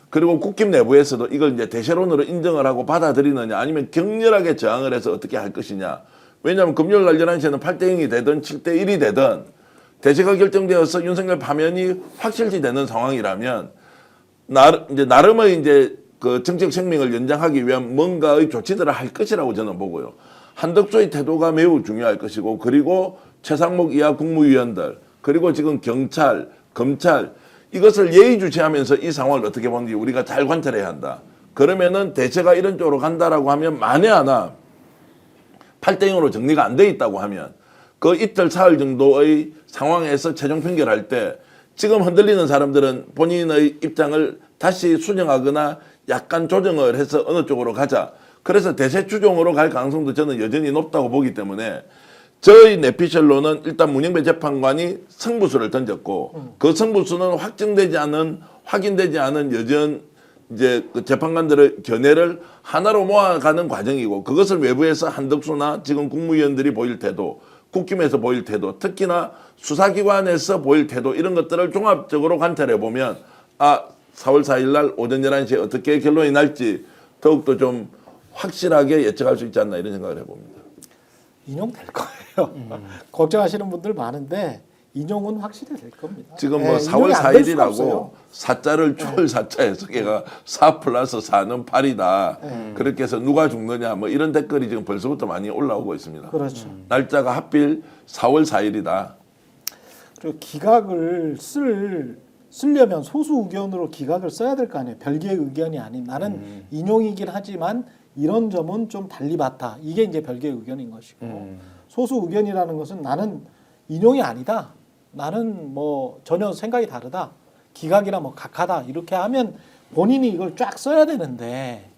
그리고 국힘 내부에서도 이걸 이제 대세론으로 인정을 하고 받아들이느냐 아니면 격렬하게 저항을 해서 어떻게 할 것이냐. 왜냐하면 금요일 날 11시에는 8대 0이 되든 7대 1이 되든 대세가 결정되어서 윤석열 파면이 확실시 되는 상황이라면 나름의 이제 그 정책 생명을 연장하기 위한 뭔가의 조치들을 할 것이라고 저는 보고요. 한덕수의 태도가 매우 중요할 것이고 그리고 최상목 이하 국무위원들 그리고 지금 경찰, 검찰 이것을 예의주시하면서 이 상황을 어떻게 보는지 우리가 잘 관찰해야 한다. 그러면은 대체가 이런 쪽으로 간다라고 하면 만에 하나 8대 0으로 정리가 안 돼 있다고 하면 그 이틀 사흘 정도의 상황에서 최종 판결할 때 지금 흔들리는 사람들은 본인의 입장을 다시 수정하거나 약간 조정을 해서 어느 쪽으로 가자. 그래서 대세 추종으로 갈 가능성도 저는 여전히 높다고 보기 때문에 저희 내피셜로는 일단 문영배 재판관이 승부수를 던졌고 그 승부수는 확정되지 않은 확인되지 않은 여전 이제 그 재판관들의 견해를 하나로 모아가는 과정이고 그것을 외부에서 한덕수나 지금 국무위원들이 보일 태도, 국힘에서 보일 태도, 특히나 수사기관에서 보일 태도 이런 것들을 종합적으로 관찰해 보면 4월 4일 날 오전 11시에 어떻게 결론이 날지 더욱더 좀 확실하게 예측할 수 있지 않나 이런 생각을 해봅니다. 인용될 거예요. 걱정하시는 분들 많은데 인용은 확실히 될 겁니다. 지금 뭐 네, 4월 인용이 안될 수가 없어요. 4일이라고 사자를 추월 사자에서 걔가 4 플러스 4는 8이다. 그렇게 해서 누가 죽느냐 뭐 이런 댓글이 지금 벌써부터 많이 올라오고 있습니다. 그렇죠. 날짜가 하필 4월 4일이다. 그리고 기각을 쓰려면 소수 의견으로 기각을 써야 될 거 아니에요. 별개의 의견이 아닌 나는 인용이긴 하지만 이런 점은 좀 달리 봤다. 이게 이제 별개의 의견인 것이고 소수 의견이라는 것은 나는 인용이 아니다. 나는 뭐 전혀 생각이 다르다. 기각이나 뭐 각하다. 이렇게 하면 본인이 이걸 쫙 써야 되는데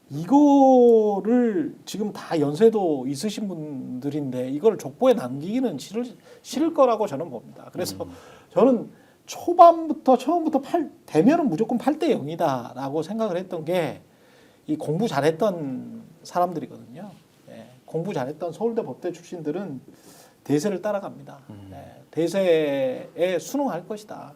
이거를 지금 다 연세도 있으신 분들인데 이걸 족보에 남기기는 싫을 거라고 저는 봅니다. 그래서 저는 처음부터 되면은 무조건 8대 0이다라고 생각을 했던 게 이 공부 잘했던 사람들이거든요. 예, 공부 잘했던 서울대 법대 출신들은 대세를 따라갑니다. 예, 대세에 순응할 것이다.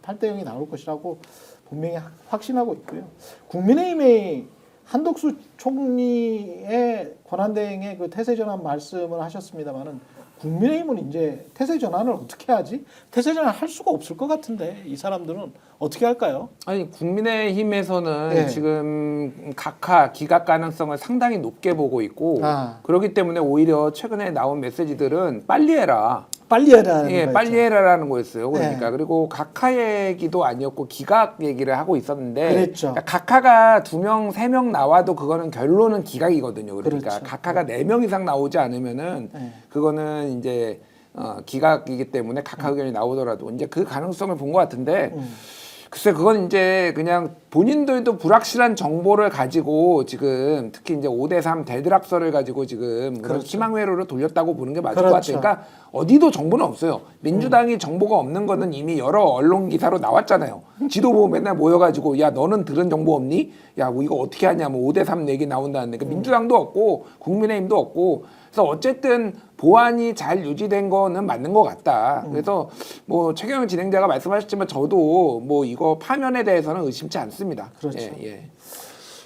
8대 0이 나올 것이라고 분명히 확신하고 있고요. 국민의힘의 한덕수 총리의 권한대행의 그 태세 전환 말씀을 하셨습니다만은 국민의힘은 이제 태세 전환을 어떻게 하지? 태세 전환 할 수가 없을 것 같은데 이 사람들은 어떻게 할까요? 아니 국민의힘에서는 네. 지금 각하 기각 가능성을 상당히 높게 보고 있고 그렇기 때문에 오히려 최근에 나온 메시지들은 빨리 해라. 빨리 해라는 예, 거였죠. 빨리 해라라는 거였어요. 그러니까 네. 그리고 각하 얘기도 아니었고 기각 얘기를 하고 있었는데 그랬죠. 그러니까 각하가 2명, 3명 나와도 그거는 결론은 기각이거든요. 그러니까 그렇죠. 각하가 4명 이상 나오지 않으면은 네. 그거는 이제 기각이기 때문에 각하 의견이 나오더라도 이제 그 가능성을 본 것 같은데 글쎄 그건 이제 그냥 본인들도 불확실한 정보를 가지고 지금 특히 이제 5대3 대드락설을 가지고 지금 그런 그렇죠. 희망회로를 돌렸다고 보는 게 맞을 그렇죠. 것 같아요. 그러니까 어디도 정보는 없어요. 민주당이 정보가 없는 거는 이미 여러 언론 기사로 나왔잖아요. 지도부 맨날 모여가지고 야 너는 들은 정보 없니? 야 뭐 이거 어떻게 하냐 뭐 5대3 얘기 나온다는데 그러니까 민주당도 없고 국민의힘도 없고 그래서 어쨌든 보안이 잘 유지된 거는 맞는 것 같다. 그래서 뭐 최경영 진행자가 말씀하셨지만 저도 뭐 이거 파면에 대해서는 의심치 않습니다. 그렇죠. 예, 예.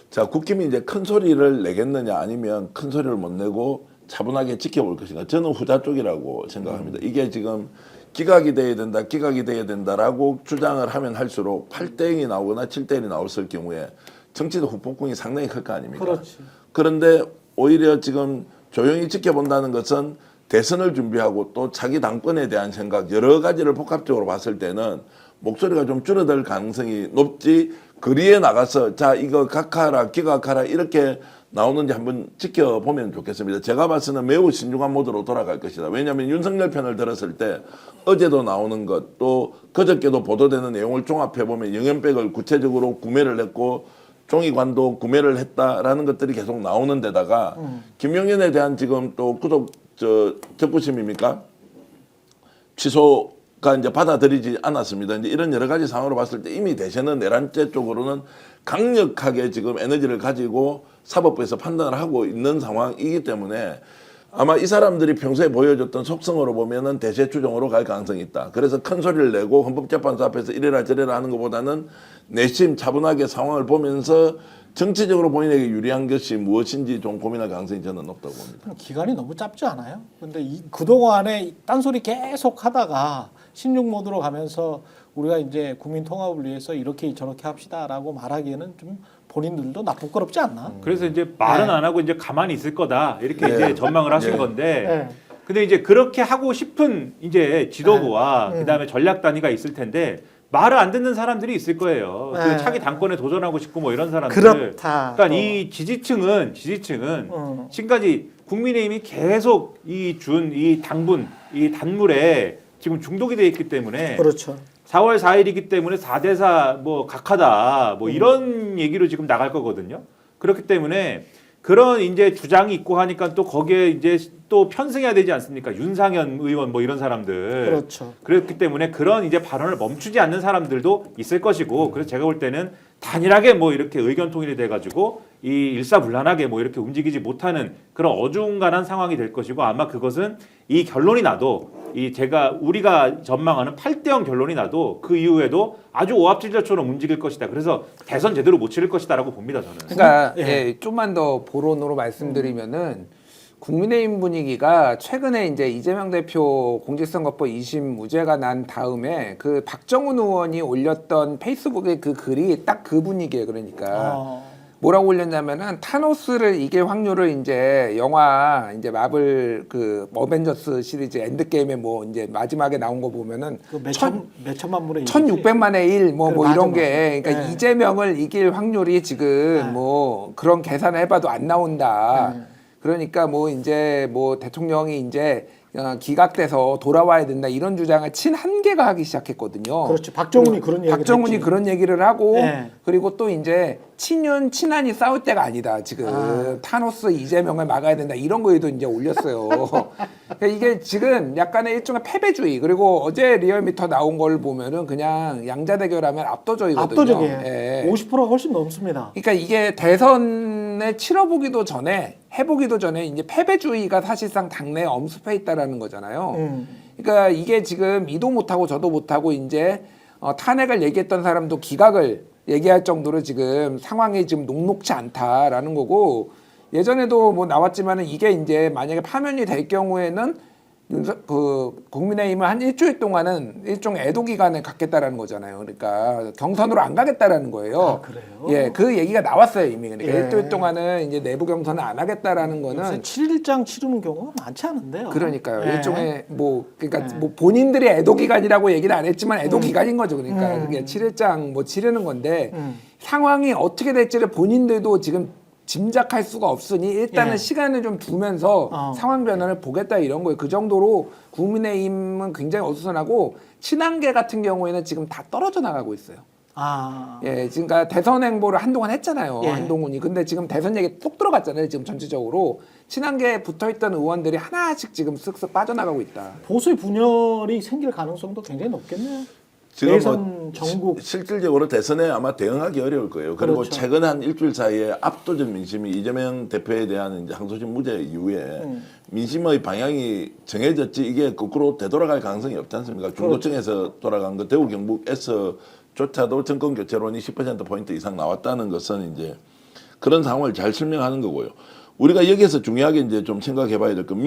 자, 국힘이 이제 큰 소리를 내겠느냐 아니면 큰 소리를 못 내고 차분하게 지켜볼 것인가. 저는 후자 쪽이라고 생각합니다. 이게 지금 기각이 돼야 된다, 기각이 돼야 된다라고 주장을 하면 할수록 8대 0이 나오거나 7대 1이 나왔을 경우에 정치적 후폭풍이 상당히 클 거 아닙니까? 그렇지. 그런데 오히려 지금 조용히 지켜본다는 것은 대선을 준비하고 또 자기 당권에 대한 생각 여러 가지를 복합적으로 봤을 때는 목소리가 좀 줄어들 가능성이 높지 거리에 나가서 자 이거 각하라 기각하라 이렇게 나오는지 한번 지켜보면 좋겠습니다. 제가 봐서는 매우 신중한 모드로 돌아갈 것이다. 왜냐하면 윤석열 편을 들었을 때 어제도 나오는 것 또 그저께도 보도되는 내용을 종합해보면 영연백을 구체적으로 구매를 했고 종이관도 구매를 했다라는 것들이 계속 나오는 데다가 김용현에 대한 지금 또 구속 적부심입니까? 취소가 이제 받아들이지 않았습니다. 이제 이런 여러 가지 상황으로 봤을 때 이미 대세는 내란죄 쪽으로는 강력하게 지금 에너지를 가지고 사법부에서 판단을 하고 있는 상황이기 때문에 아마 이 사람들이 평소에 보여줬던 속성으로 보면은 대세 추종으로 갈 가능성이 있다. 그래서 큰 소리를 내고 헌법재판소 앞에서 이래라 저래라 하는 것보다는 내심 차분하게 상황을 보면서 정치적으로 본인에게 유리한 것이 무엇인지 좀 고민할 가능성이 저는 높다고 봅니다. 기간이 너무 짧지 않아요? 근데 그동안에 딴소리 계속 하다가 16모드로 가면서 우리가 이제 국민 통합을 위해서 이렇게 저렇게 합시다라고 말하기에는 좀 본인들도 나 부끄럽지 않나? 그래서 이제 말은 네. 안 하고 이제 가만히 있을 거다 이렇게 네. 이제 전망을 하신 네. 건데. 네. 근데 이제 그렇게 하고 싶은 이제 지도부와 네. 그다음에 전략 단위가 있을 텐데 말을 안 듣는 사람들이 있을 거예요. 네. 그 차기 당권에 도전하고 싶고 뭐 이런 사람들. 그렇다. 그러니까 또. 이 지지층은 지금까지 국민의힘이 계속 이 당분 이 단물에 지금 중독이 돼 있기 때문에 그렇죠. 4월 4일이기 때문에 4대4 뭐 각하다 뭐 이런 얘기로 지금 나갈 거거든요. 그렇기 때문에 그런 이제 주장이 있고 하니까 또 거기에 이제 또 편승해야 되지 않습니까? 윤상현 의원 뭐 이런 사람들. 그렇죠. 그렇기 때문에 그런 이제 발언을 멈추지 않는 사람들도 있을 것이고 그래서 제가 볼 때는 단일하게 뭐 이렇게 의견 통일이 돼가지고 이 일사불란하게 뭐 이렇게 움직이지 못하는 그런 어중간한 상황이 될 것이고 아마 그것은 이 결론이 나도 우리가 전망하는 8대0 결론이 나도 그 이후에도 아주 오합지졸처럼 움직일 것이다. 그래서 대선 제대로 못 치를 것이다라고 봅니다 저는. 그러니까 예. 예, 좀만 더 보론으로 말씀드리면은 국민의힘 분위기가 최근에 이제 이재명 대표 공직선거법 2심 무죄가 난 다음에 그 박정훈 의원이 올렸던 페이스북의 그 글이 딱 그 분위기예요. 그러니까 뭐라고 올렸냐면은 타노스를 이길 확률을 이제 영화 이제 마블 그 어벤져스 시리즈 엔드게임에 뭐 이제 마지막에 나온 거 보면은 그 몇천만 분의 1600만의 1 뭐 그래, 이런 맞아, 게 그러니까 네. 이재명을 이길 확률이 지금 네. 뭐 그런 계산을 해봐도 안 나온다. 그러니까 뭐 이제 뭐 대통령이 이제 기각돼서 돌아와야 된다 이런 주장을 친한계가 하기 시작했거든요. 그렇죠. 박정훈이 그런 얘기를 박정훈이 했지. 그런 얘기를 하고 네. 그리고 또 이제 친한이 싸울 때가 아니다. 지금 타노스 이재명을 막아야 된다 이런 거에도 이제 올렸어요. 그러니까 이게 지금 약간의 일종의 패배주의 그리고 어제 리얼미터 나온 걸 보면은 그냥 양자 대결하면 압도적이거든요. 압도적이에요. 예. 50%가 훨씬 넘습니다. 그러니까 이게 대선에 치러보기도 전에 해보기도 전에 이제 패배주의가 사실상 당내에 엄습해 있다라는 거잖아요. 그러니까 이게 지금 이도 못하고 저도 못하고 이제 탄핵을 얘기했던 사람도 기각을 얘기할 정도로 지금 상황이 지금 녹록치 않다라는 거고 예전에도 뭐 나왔지만은 이게 이제 만약에 파면이 될 경우에는 국민의힘은 한 일주일 동안은 일종의 애도 기간을 갖겠다라는 거잖아요. 그러니까 경선으로 안 가겠다라는 거예요. 아, 그래요? 예, 그 얘기가 나왔어요 이미. 그러니까 예. 일주일 동안은 이제 내부 경선을 안 하겠다라는 요새 거는 7일장 치르는 경우가 많지 않은데요. 그러니까요. 예. 일종의 뭐 그러니까 네. 뭐 본인들이 애도 기간이라고 얘기는 안 했지만 애도 기간인 거죠. 그러니까 그게 7일장 뭐 치르는 건데 상황이 어떻게 될지를 본인들도 지금 짐작할 수가 없으니 일단은 예. 시간을 좀 두면서 상황 변화를 보겠다 이런 거예요. 그 정도로 국민의힘은 굉장히 어수선하고 친한계 같은 경우에는 지금 다 떨어져 나가고 있어요. 아, 예, 지금 그러니까 대선 행보를 한동안 했잖아요. 예. 한동훈이. 근데 지금 대선 얘기 톡 들어갔잖아요. 지금 전체적으로 친한계에 붙어있던 의원들이 하나씩 지금 쓱쓱 빠져나가고 있다. 보수의 분열이 생길 가능성도 굉장히 높겠네요. 지금 대선 전국 실질적으로 대선에 아마 대응하기 어려울 거예요. 그리고 그렇죠. 최근 한 일주일 사이에 압도적 민심이 이재명 대표에 대한 이제 항소심 무죄 이후에 민심의 방향이 정해졌지 이게 거꾸로 되돌아갈 가능성이 없지 않습니까? 중도층에서 돌아간 거 대구 경북에서조차도 정권 교체론이 10%포인트 이상 나왔다는 것은 이제 그런 상황을 잘 설명하는 거고요. 우리가 여기에서 중요하게 이제 좀 생각해 봐야 될 건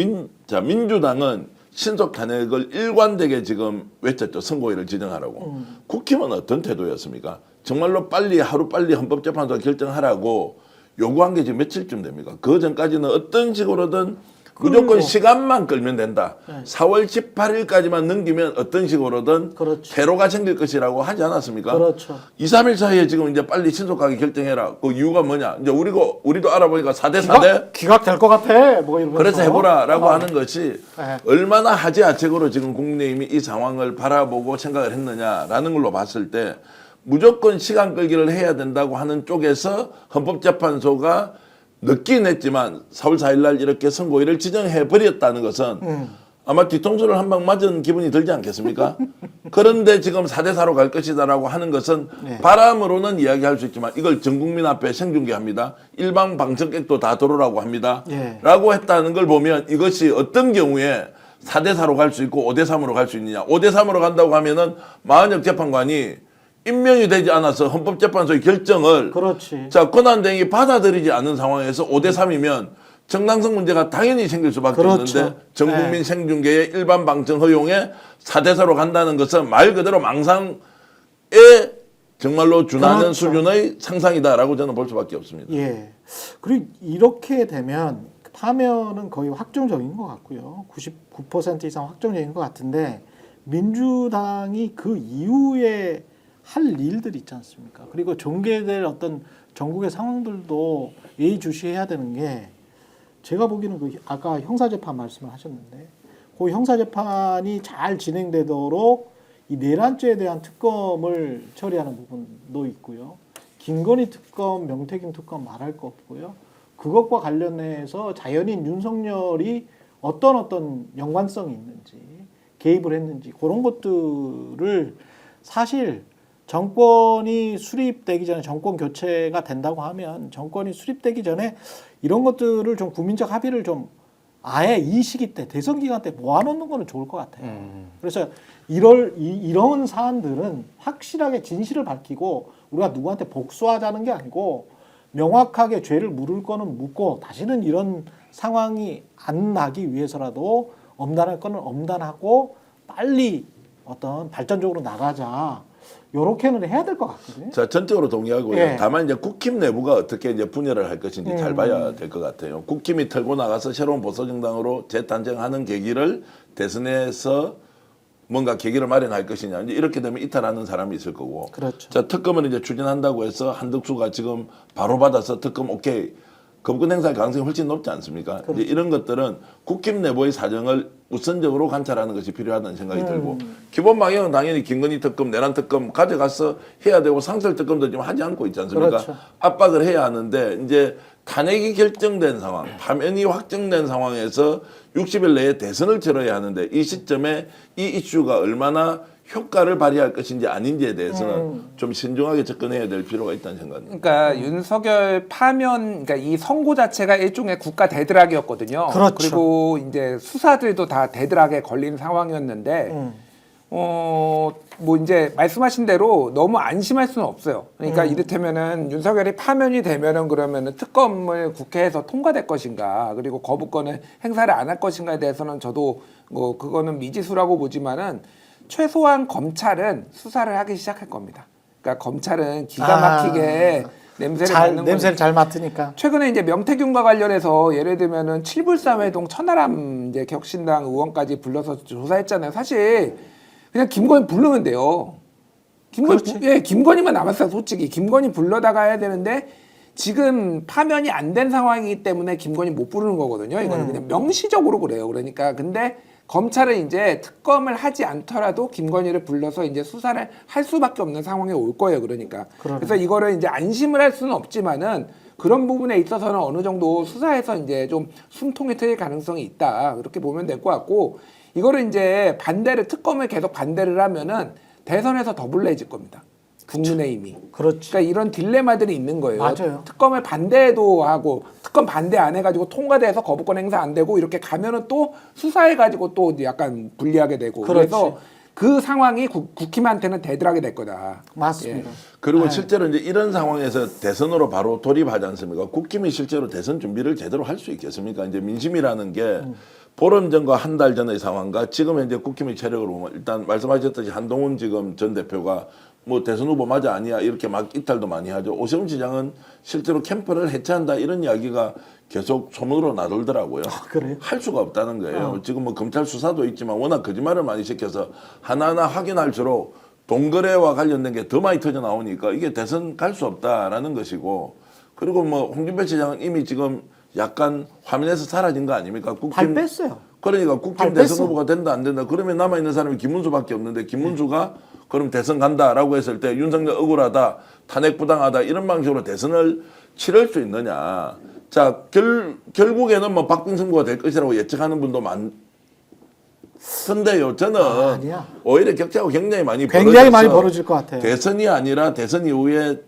민주당은 신속 탄핵을 일관되게 지금 외쳤죠. 선고일을 지정하라고. 국힘은 어떤 태도였습니까? 정말로 빨리 하루 빨리 헌법재판소가 결정하라고 요구한 게 지금 며칠쯤 됩니까? 그 전까지는 어떤 식으로든 무조건 시간만 끌면 된다. 4월 18일까지만 넘기면 어떤 식으로든 그렇죠. 퇴로가 생길 것이라고 하지 않았습니까? 그렇죠. 2, 3일 사이에 지금 이제 빨리 신속하게 결정해라. 그 이유가 뭐냐? 이제 우리도 알아보니까 4대 4대 기각될 것 같아. 뭐 이러면서. 그래서 해보라라고 하는 것이 네. 얼마나 하지아책으로 지금 국민의힘이 이 상황을 바라보고 생각을 했느냐라는 걸로 봤을 때 무조건 시간 끌기를 해야 된다고 하는 쪽에서 헌법재판소가 늦긴 했지만 4월 4일 날 이렇게 선고일을 지정해 버렸다는 것은 아마 뒤통수를 한 방 맞은 기분이 들지 않겠습니까? 그런데 지금 4대 4로 갈 것이다라고 하는 것은 바람으로는 이야기할 수 있지만 이걸 전 국민 앞에 생중계합니다. 일방 방청객도 다 들어오라고 합니다. 예. 라고 했다는 걸 보면 이것이 어떤 경우에 4대 4로 갈 수 있고 5대 3으로 갈 수 있느냐. 5대 3으로 간다고 하면은 마흔역 재판관이 임명이 되지 않아서 헌법재판소의 결정을 그렇지. 자 권한대행이 받아들이지 않는 상황에서 5대 3이면 정당성 문제가 당연히 생길 수밖에 그렇죠. 없는데 전국민 생중계의 일반 방청 허용에 4대 4로 간다는 것은 말 그대로 망상에 정말로 준하는 그렇죠. 수준의 상상이다라고 저는 볼 수밖에 없습니다. 예. 그리고 이렇게 되면 파면은 거의 확정적인 것 같고요. 99% 이상 확정적인 것 같은데 민주당이 그 이후에 할 일들이 있지 않습니까? 그리고 전개될 어떤 전국의 상황들도 예의주시해야 되는 게 제가 보기에는 그 아까 형사재판 말씀을 하셨는데 그 형사재판이 잘 진행되도록 이 내란죄에 대한 특검을 처리하는 부분도 있고요. 김건희 특검, 명태균 특검 말할 거 없고요. 그것과 관련해서 자연인 윤석열이 어떤 연관성이 있는지 개입을 했는지 그런 것들을 사실 정권이 수립되기 전에 정권 교체가 된다고 하면 정권이 수립되기 전에 이런 것들을 좀 국민적 합의를 좀 아예 이 시기 때 대선 기간 때 모아놓는 거는 좋을 것 같아요. 그래서 이런 사안들은 확실하게 진실을 밝히고 우리가 누구한테 복수하자는 게 아니고 명확하게 죄를 물을 거는 묻고 다시는 이런 상황이 안 나기 위해서라도 엄단할 거는 엄단하고 빨리 어떤 발전적으로 나가자. 요렇게는 해야 될 것 같거든요. 자, 전적으로 동의하고요. 예. 다만 이제 국힘 내부가 어떻게 이제 분열을 할 것인지 잘 봐야 될 것 같아요. 국힘이 털고 나가서 새로운 보수정당으로 재탄생하는 계기를 대선에서 뭔가 계기를 마련할 것이냐. 이제 이렇게 되면 이탈하는 사람이 있을 거고. 그렇죠. 자, 특검을 이제 추진한다고 해서 한덕수가 지금 바로 받아서 특검 오케이 거부권 행사할 가능성이 훨씬 높지 않습니까? 이제 이런 것들은 국힘 내부의 사정을 우선적으로 관찰하는 것이 필요하다는 생각이 들고 기본 방향은 당연히 김건희 특검, 내란 특검 가져가서 해야 되고 상설 특검도 지금 하지 않고 있지 않습니까? 그렇죠. 압박을 해야 하는데 이제 탄핵이 결정된 상황, 파면이 확정된 상황에서 60일 내에 대선을 치러야 하는데 이 시점에 이 이슈가 얼마나 효과를 발휘할 것인지 아닌지에 대해서는 좀 신중하게 접근해야 될 필요가 있다는 생각입니다. 그러니까 윤석열 파면, 그러니까 이 선고 자체가 일종의 국가 대드락이었거든요. 그렇죠. 그리고 이제 수사들도 다 대드락에 걸린 상황이었는데, 뭐 이제 말씀하신 대로 너무 안심할 수는 없어요. 그러니까 이를테면은 윤석열이 파면이 되면은 그러면은 특검을 국회에서 통과될 것인가, 그리고 거부권을 행사를 안 할 것인가에 대해서는 저도 뭐 그거는 미지수라고 보지만은 최소한 검찰은 수사를 하기 시작할 겁니다. 그러니까 검찰은 기가 막히게 냄새를 맡는 냄새를 잘 맡으니까. 최근에 이제 명태균과 관련해서 예를 들면은 칠불사회동 천하람 이제 격신당 의원까지 불러서 조사했잖아요. 사실 그냥 김건희 부르면 돼요. 김건희만 남았어요. 솔직히 김건희 불러다가 해야 되는데 지금 파면이 안 된 상황이기 때문에 김건희 못 부르는 거거든요. 이거는 그냥 명시적으로 그래요. 그러니까 근데 검찰은 이제 특검을 하지 않더라도 김건희를 불러서 이제 수사를 할 수밖에 없는 상황에 올 거예요. 그러니까. 그래서 이거를 이제 안심을 할 수는 없지만은 그런 부분에 있어서는 어느 정도 수사에서 이제 좀 숨통이 트일 가능성이 있다. 그렇게 보면 될 것 같고 이거를 이제 특검을 계속 반대를 하면은 대선에서 더 불리해질 겁니다. 국민의힘이. 그렇지. 그러니까 이런 딜레마들이 있는 거예요. 맞아요. 특검을 반대도 하고 특검 반대 안 해가지고 통과돼서 거부권 행사 안 되고 이렇게 가면은 또 수사해가지고 또 약간 불리하게 되고 그렇지. 그래서 그 상황이 국힘한테는 대들하게 될 거다. 맞습니다. 그리고 실제로 이제 이런 상황에서 대선으로 바로 돌입하지 않습니까? 국힘이 실제로 대선 준비를 제대로 할 수 있겠습니까? 이제 민심이라는 게 보름 전과 한 달 전의 상황과 지금 현재 국힘의 체력으로 보면 일단 말씀하셨듯이 한동훈 지금 전 대표가 뭐 대선 후보 맞아 아니야 이렇게 막 이탈도 많이 하죠. 오세훈 시장은 실제로 캠프를 해체한다 이런 이야기가 계속 소문으로 나돌더라고요. 그래요? 할 수가 없다는 거예요. 지금 뭐 검찰 수사도 있지만 워낙 거짓말을 많이 시켜서 하나하나 확인할수록 동거래와 관련된 게 더 많이 터져 나오니까 이게 대선 갈 수 없다라는 것이고 그리고 뭐 홍준표 시장은 이미 지금 약간 화면에서 사라진 거 아닙니까? 발 뺐어요. 그러니까 국힘 발 대선 뺐어. 후보가 된다 안 된다 그러면 남아있는 사람이 김문수밖에 없는데 김문수가 그럼 대선 간다라고 했을 때 윤석열 억울하다 탄핵 부당하다 이런 방식으로 대선을 치를 수 있느냐. 자 결국에는 뭐 박빙선거가 될 것이라고 예측하는 분도 많던데요. 저는 아니야. 오히려 격차가 굉장히 많이 벌어질 것 같아요. 대선이 아니라 대선 이후에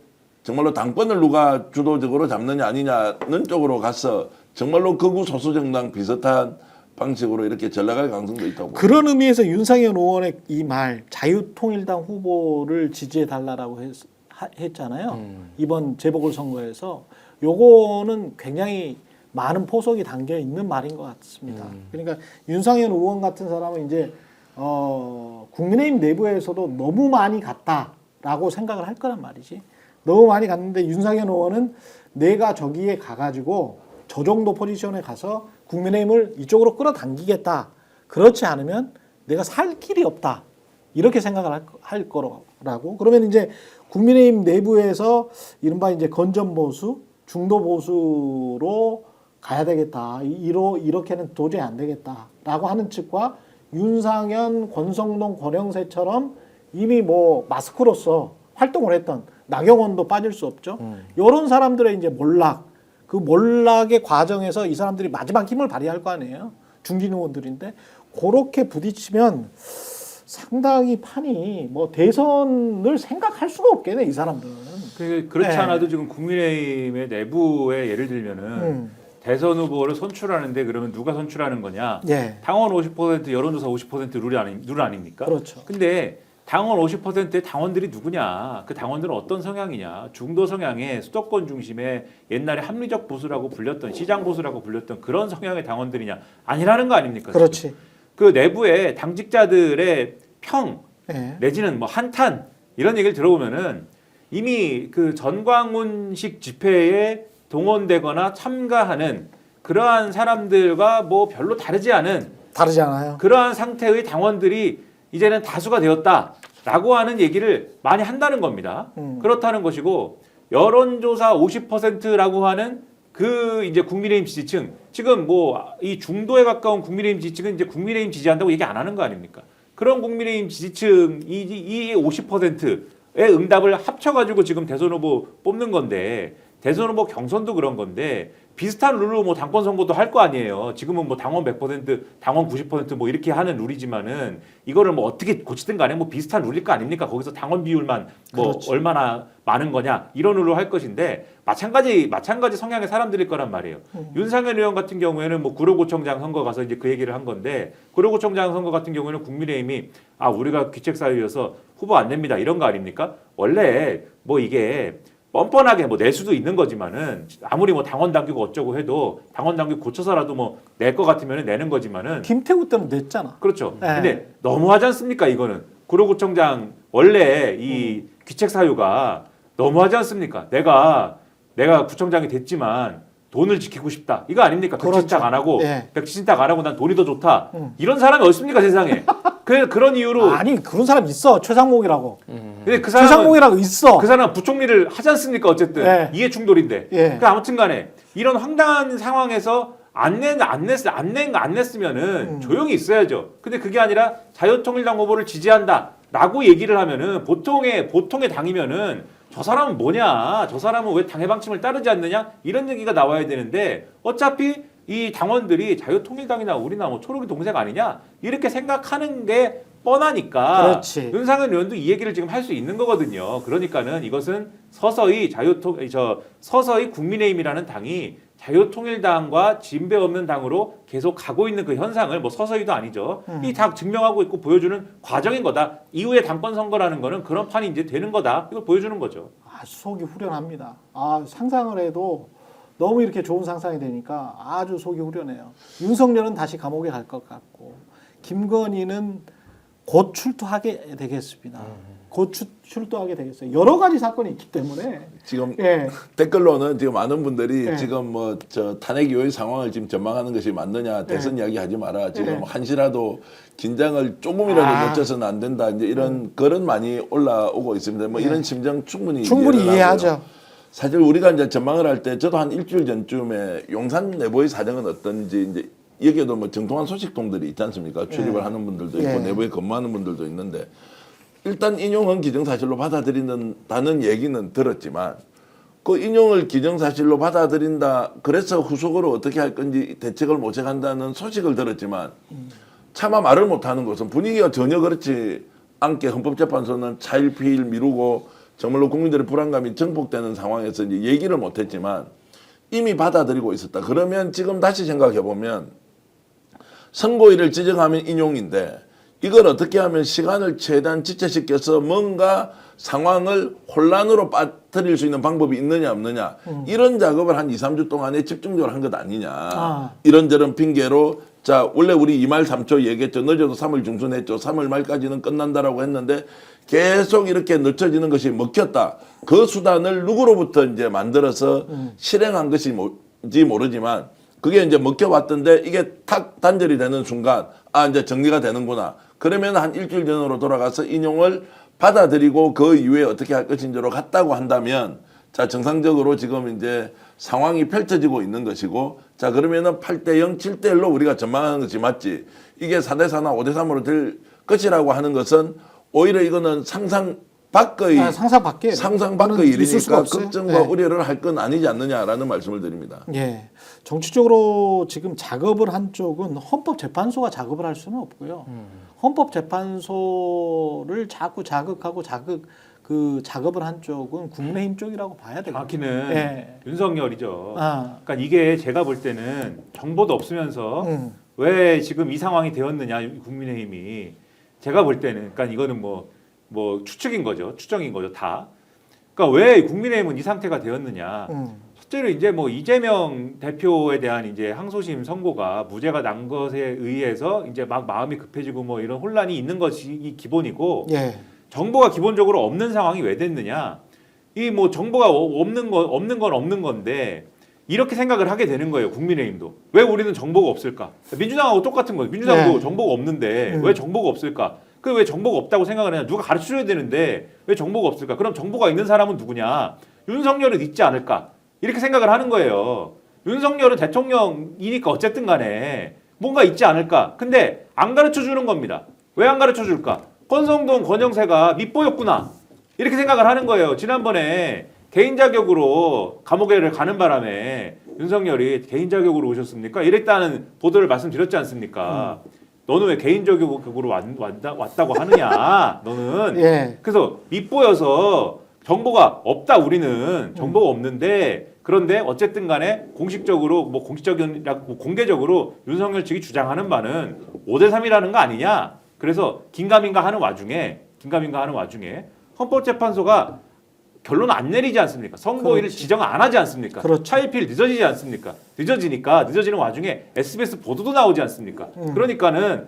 정말로 당권을 누가 주도적으로 잡느냐 아니냐는 쪽으로 가서 정말로 극우 소수 정당 비슷한 방식으로 이렇게 전락할 가능성도 있다고. 그런 의미에서 윤상현 의원의 이 말 자유통일당 후보를 지지해 달라라고 했잖아요. 이번 재보궐선거에서 요거는 굉장히 많은 포석이 담겨 있는 말인 것 같습니다. 그러니까 윤상현 의원 같은 사람은 이제 국민의힘 내부에서도 너무 많이 갔다라고 생각을 할 거란 말이지. 너무 많이 갔는데 윤상현 의원은 내가 저기에 가가지고 저 정도 포지션에 가서 국민의힘을 이쪽으로 끌어당기겠다. 그렇지 않으면 내가 살 길이 없다. 이렇게 생각을 할 거라고. 그러면 이제 국민의힘 내부에서 이른바 이제 건전 보수, 중도 보수로 가야 되겠다. 이렇게는 도저히 안 되겠다라고 하는 측과 윤상현, 권성동, 권영세처럼 이미 뭐 마스크로서 활동을 했던 나경원도 빠질 수 없죠. 이런 사람들의 이제 몰락, 그 몰락의 과정에서 이 사람들이 마지막 힘을 발휘할 거 아니에요. 중진 의원들인데 그렇게 부딪히면 상당히 판이 뭐 대선을 생각할 수가 없겠네 이 사람들은. 그렇지 네. 않아도 지금 국민의힘의 내부에 예를 들면은 대선 후보를 선출하는데 그러면 누가 선출하는 거냐? 예. 당원 50% 여론조사 50% 룰 아닙니까? 그렇죠. 근데 당원 50%의 당원들이 누구냐? 그 당원들은 어떤 성향이냐? 중도 성향의 수도권 중심의 옛날에 합리적 보수라고 불렸던 시장 보수라고 불렸던 그런 성향의 당원들이냐? 아니라는 거 아닙니까? 그렇지. 지금? 그 내부의 당직자들의 평 예. 내지는 뭐 한탄 이런 얘기를 들어보면은 이미 그 전광훈식 집회에 동원되거나 참가하는 그러한 사람들과 뭐 별로 다르지 않아요. 그러한 상태의 당원들이 이제는 다수가 되었다라고 하는 얘기를 많이 한다는 겁니다. 그렇다는 것이고 여론조사 50%라고 하는 그 이제 국민의힘 지지층 지금 뭐 이 중도에 가까운 국민의힘 지지층은 이제 국민의힘 지지한다고 얘기 안 하는 거 아닙니까? 그런 국민의힘 지지층 이 50%의 응답을 합쳐가지고 지금 대선 후보 뽑는 건데 대선 후보 경선도 그런 건데 비슷한 룰로 뭐 당권 선거도 할 거 아니에요. 지금은 뭐 당원 100%, 당원 90%뭐 이렇게 하는 룰이지만은 이거를 뭐 어떻게 고치든 간에 뭐 비슷한 룰일 거 아닙니까? 거기서 당원 비율만 뭐 그렇지. 얼마나 많은 거냐 이런 룰로 할 것인데 마찬가지 성향의 사람들일 거란 말이에요. 윤상현 의원 같은 경우에는 뭐 구로구청장 선거 가서 이제 그 얘기를 한 건데 구로구청장 선거 같은 경우에는 국민의힘이 우리가 귀책 사유여서 후보 안 냅니다 이런 거 아닙니까? 원래 뭐 이게 뻔뻔하게 뭐 낼 수도 있는 거지만은 아무리 뭐 당원 당규가 어쩌고 해도 당원 당규 고쳐서라도 뭐 낼 것 같으면 내는 거지만은 김태우 때는 냈잖아. 그렇죠. 네. 근데 너무하지 않습니까 이거는 구로구청장 원래 이 귀책 사유가 너무하지 않습니까? 내가 구청장이 됐지만 돈을 지키고 싶다 이거 아닙니까? 백지신탁 그렇죠. 안 하고 예. 백지신탁 안 하고 난 돈이 더 좋다 이런 사람이 어딨습니까 세상에? 그런 이유로 아니 그런 사람 있어. 최상목이라고. 근데 그 사람은 최상목이라고 있어. 그 사람은 부총리를 하지 않습니까? 어쨌든 예. 이해 충돌인데. 예. 그러니까 아무튼간에 이런 황당한 상황에서 안 냈으면은 조용히 있어야죠. 근데 그게 아니라 자유통일당 후보를 지지한다라고 얘기를 하면은 보통의 당이면은 저 사람은 뭐냐? 저 사람은 왜 당의 방침을 따르지 않느냐? 이런 얘기가 나와야 되는데 어차피 이 당원들이 자유통일당이나 우리나 뭐 초록이 동생 아니냐? 이렇게 생각하는 게 뻔하니까 그렇지. 윤상현 의원도 이 얘기를 지금 할 수 있는 거거든요. 그러니까는 이것은 서서히 국민의힘이라는 당이 자유통일당과 진배 없는 당으로 계속 가고 있는 그 현상을 뭐 서서히도 아니죠. 이 다 증명하고 있고 보여주는 과정인 거다. 이후에 당권 선거라는 거는 그런 판이 이제 되는 거다. 이걸 보여주는 거죠. 속이 후련합니다. 상상을 해도 너무 이렇게 좋은 상상이 되니까 아주 속이 후련해요. 윤석열은 다시 감옥에 갈 것 같고 김건희는 곧 출두하게 되겠습니다. 곧 출두하게 되겠어요. 여러 가지 사건이 있기 때문에 지금 예. 댓글로는 지금 많은 분들이 예. 지금 뭐 저 탄핵 이후의 상황을 지금 전망하는 것이 맞느냐 대선 이야기 하지 마라 지금 한시라도 긴장을 조금이라도 늦춰서는 안 된다 이제 이런 글은 많이 올라오고 있습니다. 뭐 이런 심정 충분히 이해하죠. 하고요. 사실 우리가 이제 전망을 할 때 저도 한 일주일 전쯤에 용산 내부의 사정은 어떤지 이제 여기에도 뭐 정통한 소식통들이 있지 않습니까? 출입을 하는 분들도 있고 내부에 근무하는 분들도 있는데 일단 인용은 기정사실로 받아들인다는 얘기는 들었지만 그 인용을 기정사실로 받아들인다 그래서 후속으로 어떻게 할 건지 대책을 모색한다는 소식을 들었지만 차마 말을 못하는 것은 분위기가 전혀 그렇지 않게 헌법재판소는 차일피일 미루고 정말로 국민들의 불안감이 증폭되는 상황에서 이제 얘기를 못했지만 이미 받아들이고 있었다. 그러면 지금 다시 생각해보면 선고일을 지정하면 인용인데 이걸 어떻게 하면 시간을 최대한 지체시켜서 뭔가 상황을 혼란으로 빠뜨릴 수 있는 방법이 있느냐 없느냐 이런 작업을 한 2, 3주 동안에 집중적으로 한 것 아니냐. 이런저런 핑계로 자 원래 우리 2말 3초 얘기했죠. 늦어도 3월 중순 했죠. 3월 말까지는 끝난다라고 했는데 계속 이렇게 늦춰지는 것이 먹혔다. 그 수단을 누구로부터 이제 만들어서 실행한 것인지 모르지만 그게 이제 먹혀왔던데 이게 탁 단절이 되는 순간 이제 정리가 되는구나. 그러면 한 일주일 전으로 돌아가서 인용을 받아들이고 그 이후에 어떻게 할 것인지로 갔다고 한다면 자 정상적으로 지금 이제 상황이 펼쳐지고 있는 것이고 자 그러면은 8대0, 7대1로 우리가 전망하는 것이 맞지. 이게 4대4나 5대3으로 될 것이라고 하는 것은 오히려 이거는 상상 밖의 상상 밖에 일이니까 걱정과 우려를 할 건 아니지 않느냐라는 말씀을 드립니다. 예. 정치적으로 지금 작업을 한 쪽은 헌법재판소가 작업을 할 수는 없고요. 헌법재판소를 자꾸 자극하고 작업을 한 쪽은 국민의힘 쪽이라고 봐야 되거든요. 정확히는 예. 윤석열이죠. 그러니까 이게 제가 볼 때는 정보도 없으면서 왜 지금 이 상황이 되었느냐 국민의힘이 제가 볼 때는 그러니까 이거는 뭐 추측인 거죠. 추정인 거죠. 다. 그러니까 왜 국민의힘은 이 상태가 되었느냐. 첫째로 이제 뭐 이재명 대표에 대한 이제 항소심 선고가 무죄가 난 것에 의해서 이제 막 마음이 급해지고 뭐 이런 혼란이 있는 것이 기본이고 예. 정보가 기본적으로 없는 상황이 왜 됐느냐. 이 뭐 정보가 없는 건 없는 건데 이렇게 생각을 하게 되는 거예요. 국민의힘도. 왜 우리는 정보가 없을까? 민주당하고 똑같은 거예요. 민주당도 정보가 없는데 왜 정보가 없을까? 그 왜 정보가 없다고 생각을 하냐? 누가 가르쳐줘야 되는데 왜 정보가 없을까? 그럼 정보가 있는 사람은 누구냐? 윤석열은 있지 않을까? 이렇게 생각을 하는 거예요. 윤석열은 대통령이니까 어쨌든 간에 뭔가 있지 않을까. 근데 안 가르쳐 주는 겁니다. 왜 안 가르쳐 줄까? 권성동, 권영세가 밑보였구나. 이렇게 생각을 하는 거예요. 지난번에 개인 자격으로 감옥에 가는 바람에 윤석열이 개인 자격으로 오셨습니까? 이랬다는 보도를 말씀드렸지 않습니까? 너는 왜 개인 자격으로 왔다고 하느냐? 너는. 예. 그래서 밑보여서 정보가 없다. 우리는 정보가 없는데 그런데 어쨌든 간에 공식적으로 뭐 공식적인 공개적으로 윤석열 측이 주장하는 바는 5대3이라는 거 아니냐? 그래서 긴가민가 하는 와중에 헌법재판소가 결론 안 내리지 않습니까? 선고일을 그렇지. 지정 안 하지 않습니까? 그렇죠. 차일피일 늦어지지 않습니까? 늦어지는 와중에 SBS 보도도 나오지 않습니까? 그러니까는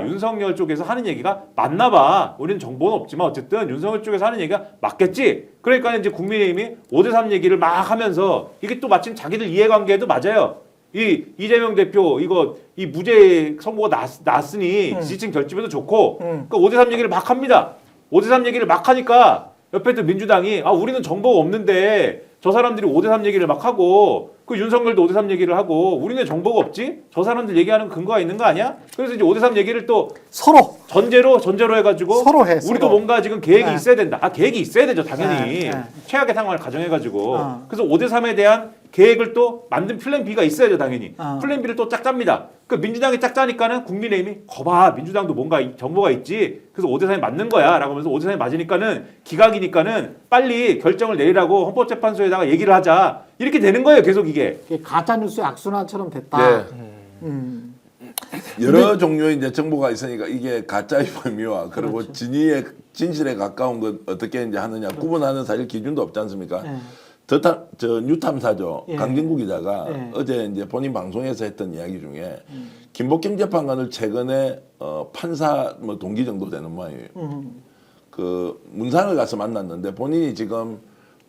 윤석열 쪽에서 하는 얘기가 맞나 봐. 우리는 정보는 없지만 어쨌든 윤석열 쪽에서 하는 얘기가 맞겠지. 그러니까 이제 국민의힘이 5대3 얘기를 막 하면서 이게 또 마침 자기들 이해관계도 맞아요. 이재명 대표 이 무죄 선고가 났으니 지지층 결집에도 좋고 그러니까 5대3 얘기를 막 합니다. 5대3 얘기를 막 하니까 옆에 또 민주당이 우리는 정보가 없는데 저 사람들이 5대3 얘기를 막 하고 그 윤석열도 5대3 얘기를 하고 우리는 정보가 없지? 저 사람들 얘기하는 근거가 있는 거 아니야? 그래서 이제 5대3 얘기를 또 서로 전제로 해가지고 서로 해, 우리도 서로. 뭔가 지금 계획이 네. 있어야 된다. 계획이 있어야 되죠, 당연히. 네, 네. 최악의 상황을 가정해가지고. 그래서 5대3에 대한 계획을 또 만든 플랜 B가 있어야죠, 당연히. 플랜 B를 또 짝 짭니다. 그 민주당이 짝 짜니까는 국민의힘이 거봐, 민주당도 뭔가 정보가 있지. 그래서 5대3이 맞는 거야. 라고 하면서 5대3이 맞으니까는 기각이니까는 빨리 결정을 내리라고 헌법재판소에다가 얘기를 하자. 이렇게 되는 거예요, 계속 이게. 가짜뉴스의 악순환처럼 됐다. 네. 여러 종류의 이제 정보가 있으니까 이게 가짜의 범위와 그리고 그렇죠. 진위의 진실에 가까운 것 어떻게 이제 하느냐 구분하는 사실 기준도 없지 않습니까? 네. 저 뉴탐사죠. 예. 강진구 기자가 예. 어제 이제 본인 방송에서 했던 이야기 중에 김복경 재판관을 최근에 판사 뭐 동기 정도 되는 모양이에요. 그 문상을 가서 만났는데 본인이 지금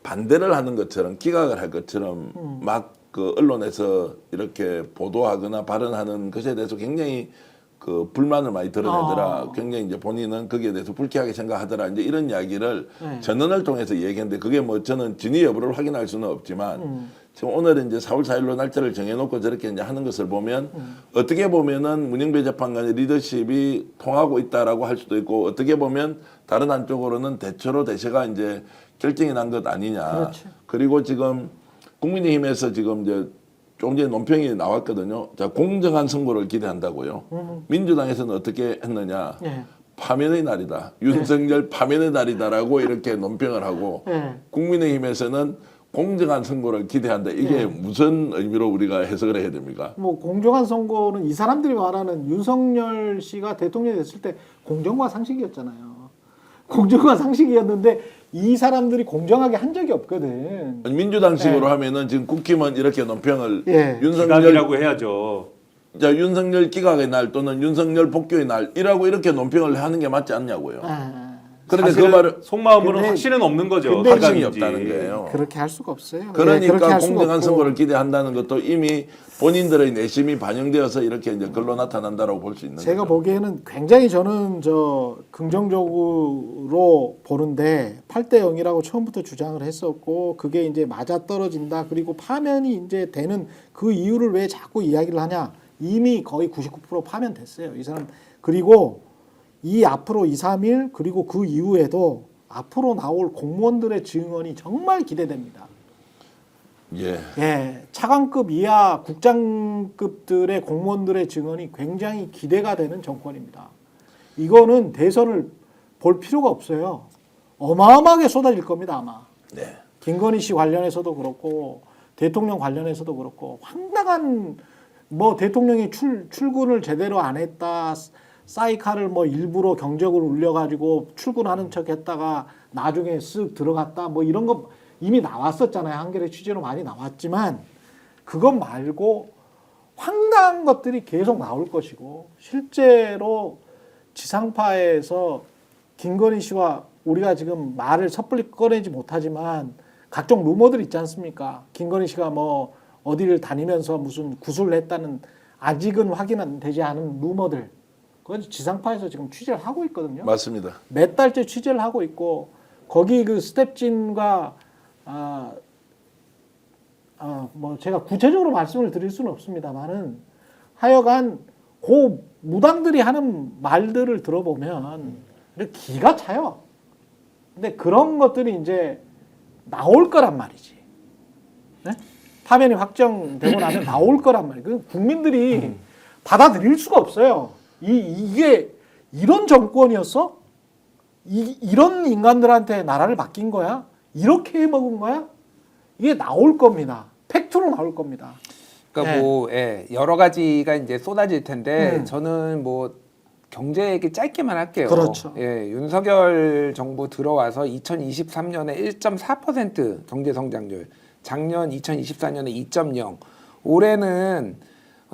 반대를 하는 것처럼 기각을 할 것처럼 막 그 언론에서 이렇게 보도하거나 발언하는 것에 대해서 굉장히 그 불만을 많이 드러내더라. 굉장히 이제 본인은 거기에 대해서 불쾌하게 생각하더라. 이제 이런 이야기를 전원을 통해서 얘기했는데 그게 뭐 저는 진위 여부를 확인할 수는 없지만 지금 오늘은 이제 4월 4일로 날짜를 정해놓고 저렇게 이제 하는 것을 보면 어떻게 보면은 문영배 재판관의 리더십이 통하고 있다라고 할 수도 있고 어떻게 보면 다른 한쪽으로는 대처로 대세가 이제 결정이 난 것 아니냐. 그렇죠. 그리고 지금 국민의힘에서 지금 이제 조금 전에 논평이 나왔거든요. 자, 공정한 선거를 기대한다고요. 민주당에서는 어떻게 했느냐. 예. 파면의 날이다. 윤석열 파면의 날이다라고 이렇게 논평을 하고 예. 국민의힘에서는 공정한 선거를 기대한다. 이게 무슨 의미로 우리가 해석을 해야 됩니까? 뭐 공정한 선거는 이 사람들이 말하는 윤석열 씨가 대통령이 됐을 때 공정과 상식이었잖아요. 공정과 상식이었는데 이 사람들이 공정하게 한 적이 없거든. 민주당식으로 하면은 지금 국힘은 이렇게 논평을 예. 기각이라고 해야죠. 자, 윤석열 기각의 날 또는 윤석열 복귀의 날이라고 이렇게 논평을 하는 게 맞지 않냐고요. 그런데 그 사실은 말을 속마음으로는 근데- 확신은 없는 거죠. 근데 확신이 기각인지. 없다는 거예요. 그렇게 할 수가 없어요. 예, 그러니까 그렇게 할 수가 공정한 없고. 선거를 기대한다는 것도 이미 본인들의 내심이 반영되어서 이렇게 이제 글로 나타난다라고 볼 수 있는 제가 거죠. 보기에는 굉장히 저는 긍정적으로 보는데 8대 0이라고 처음부터 주장을 했었고 그게 이제 맞아 떨어진다. 그리고 파면이 이제 되는 그 이유를 왜 자꾸 이야기를 하냐? 이미 거의 99% 파면됐어요. 이 사람. 그리고 이 앞으로 2, 3일 그리고 그 이후에도 앞으로 나올 공무원들의 증언이 정말 기대됩니다. 예. 예, 차관급 이하 국장급들의 공무원들의 증언이 굉장히 기대가 되는 정권입니다. 이거는 대선을 볼 필요가 없어요. 어마어마하게 쏟아질 겁니다, 아마. 네. 김건희 씨 관련해서도 그렇고 대통령 관련해서도 그렇고 황당한 뭐 대통령이 출근을 제대로 안 했다. 사이카를 뭐 일부러 경적을 울려가지고 출근하는 척 했다가 나중에 쓱 들어갔다. 뭐 이런 거 이미 나왔었잖아요. 한겨레 취재로 많이 나왔지만 그것 말고 황당한 것들이 계속 나올 것이고 실제로 지상파에서 김건희 씨와 우리가 지금 말을 섣불리 꺼내지 못하지만 각종 루머들 있지 않습니까? 김건희 씨가 뭐 어디를 다니면서 무슨 구술을 했다는 아직은 확인되지 않은 루머들 그건 지상파에서 지금 취재를 하고 있거든요. 맞습니다. 몇 달째 취재를 하고 있고 거기 그 스텝진과 뭐 제가 구체적으로 말씀을 드릴 수는 없습니다만은 하여간 그 무당들이 하는 말들을 들어보면 기가 차요. 근데 그런 것들이 이제 나올 거란 말이지. 네? 파면이 확정되고 나면 나올 거란 말이에요. 그 국민들이 받아들일 수가 없어요. 이게 이런 정권이었어? 이런 인간들한테 나라를 맡긴 거야? 이렇게 해먹은 거야? 이게 나올 겁니다. 팩트로 나올 겁니다. 그러니까 뭐 여러 가지가 이제 쏟아질 텐데 저는 뭐 경제 얘기 짧게만 할게요. 그렇죠. 윤석열 정부 들어와서 2023년에 1.4% 경제 성장률, 작년 2024년에 2.0, 올해는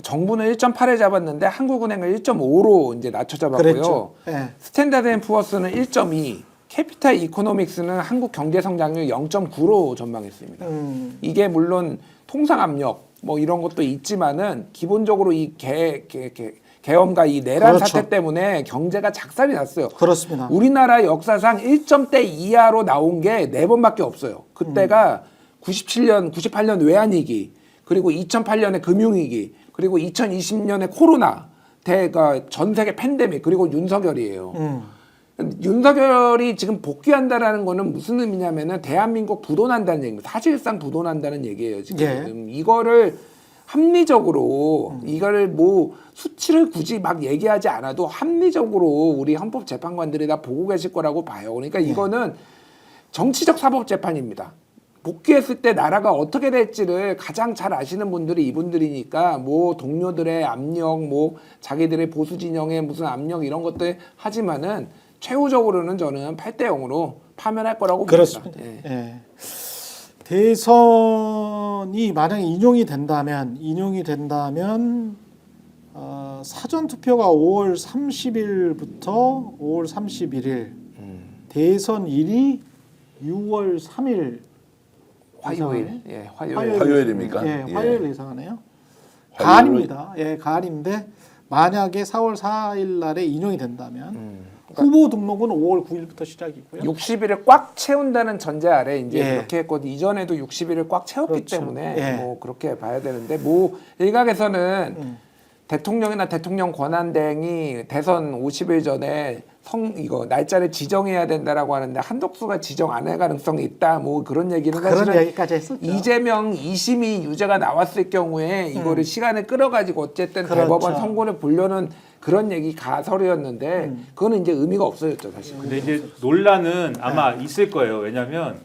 정부는 1.8에 잡았는데 한국은행은 1.5로 이제 낮춰 잡았고요. 그랬죠. 스탠다드 앤 푸어스는 1.2, 캐피탈 이코노믹스는 한국 경제 성장률 0.9로 전망했습니다. 이게 물론 통상 압력 뭐 이런 것도 있지만은 기본적으로 이 계엄과 이 내란 그렇죠. 사태 때문에 경제가 작살이 났어요. 그렇습니다. 우리나라 역사상 1점대 이하로 나온 게 4번밖에 없어요. 그때가 97년, 98년 외환위기, 그리고 2008년에 금융위기, 그리고 2020년에 코로나, 전 세계 팬데믹, 그리고 윤석열이에요. 윤석열이 지금 복귀한다라는 거는 무슨 의미냐면은 대한민국 부도난다는 얘기입니다. 사실상 부도난다는 얘기예요. 지금 이거를 합리적으로 이거를 뭐 수치를 굳이 막 얘기하지 않아도 합리적으로 우리 헌법재판관들이 다 보고 계실 거라고 봐요. 그러니까 이거는 정치적 사법재판입니다. 복귀했을 때 나라가 어떻게 될지를 가장 잘 아시는 분들이 이분들이니까 뭐 동료들의 압력, 뭐 자기들의 보수 진영의 무슨 압력 이런 것들 하지만은 최후적으로는 저는 8대 0으로 파면할 거라고 그렇습니다. 봅니다. 대선이 만약에 인용이 된다면 사전 투표가 5월 30일부터 5월 31일, 대선일이 6월 3일 화요일, 화요일입니까? 화요일 예상하네요. 가을입니다. 가을인데 만약에 4월 4일 날에 인용이 된다면 후보 등록은 5월 9일부터 시작이고요. 60일을 꽉 채운다는 전제 아래 이제 그렇게 했거든요. 이전에도 60일을 꽉 채웠기 그렇죠. 때문에 뭐 그렇게 봐야 되는데 뭐 일각에서는 대통령이나 대통령 권한대행이 대선 50일 전에 이거 날짜를 지정해야 된다라고 하는데 한덕수가 지정 안 할 가능성이 있다. 뭐 그런 얘기는 그런 사실은 얘기까지 했었죠. 이재명 2심이 유죄가 나왔을 경우에 이거를 시간을 끌어가지고 어쨌든 그렇죠. 대법원 선고를 보려는 그런 얘기 가설이었는데 그거는 이제 의미가 없어졌죠 사실. 근데 이제 논란은 아마 있을 거예요. 왜냐하면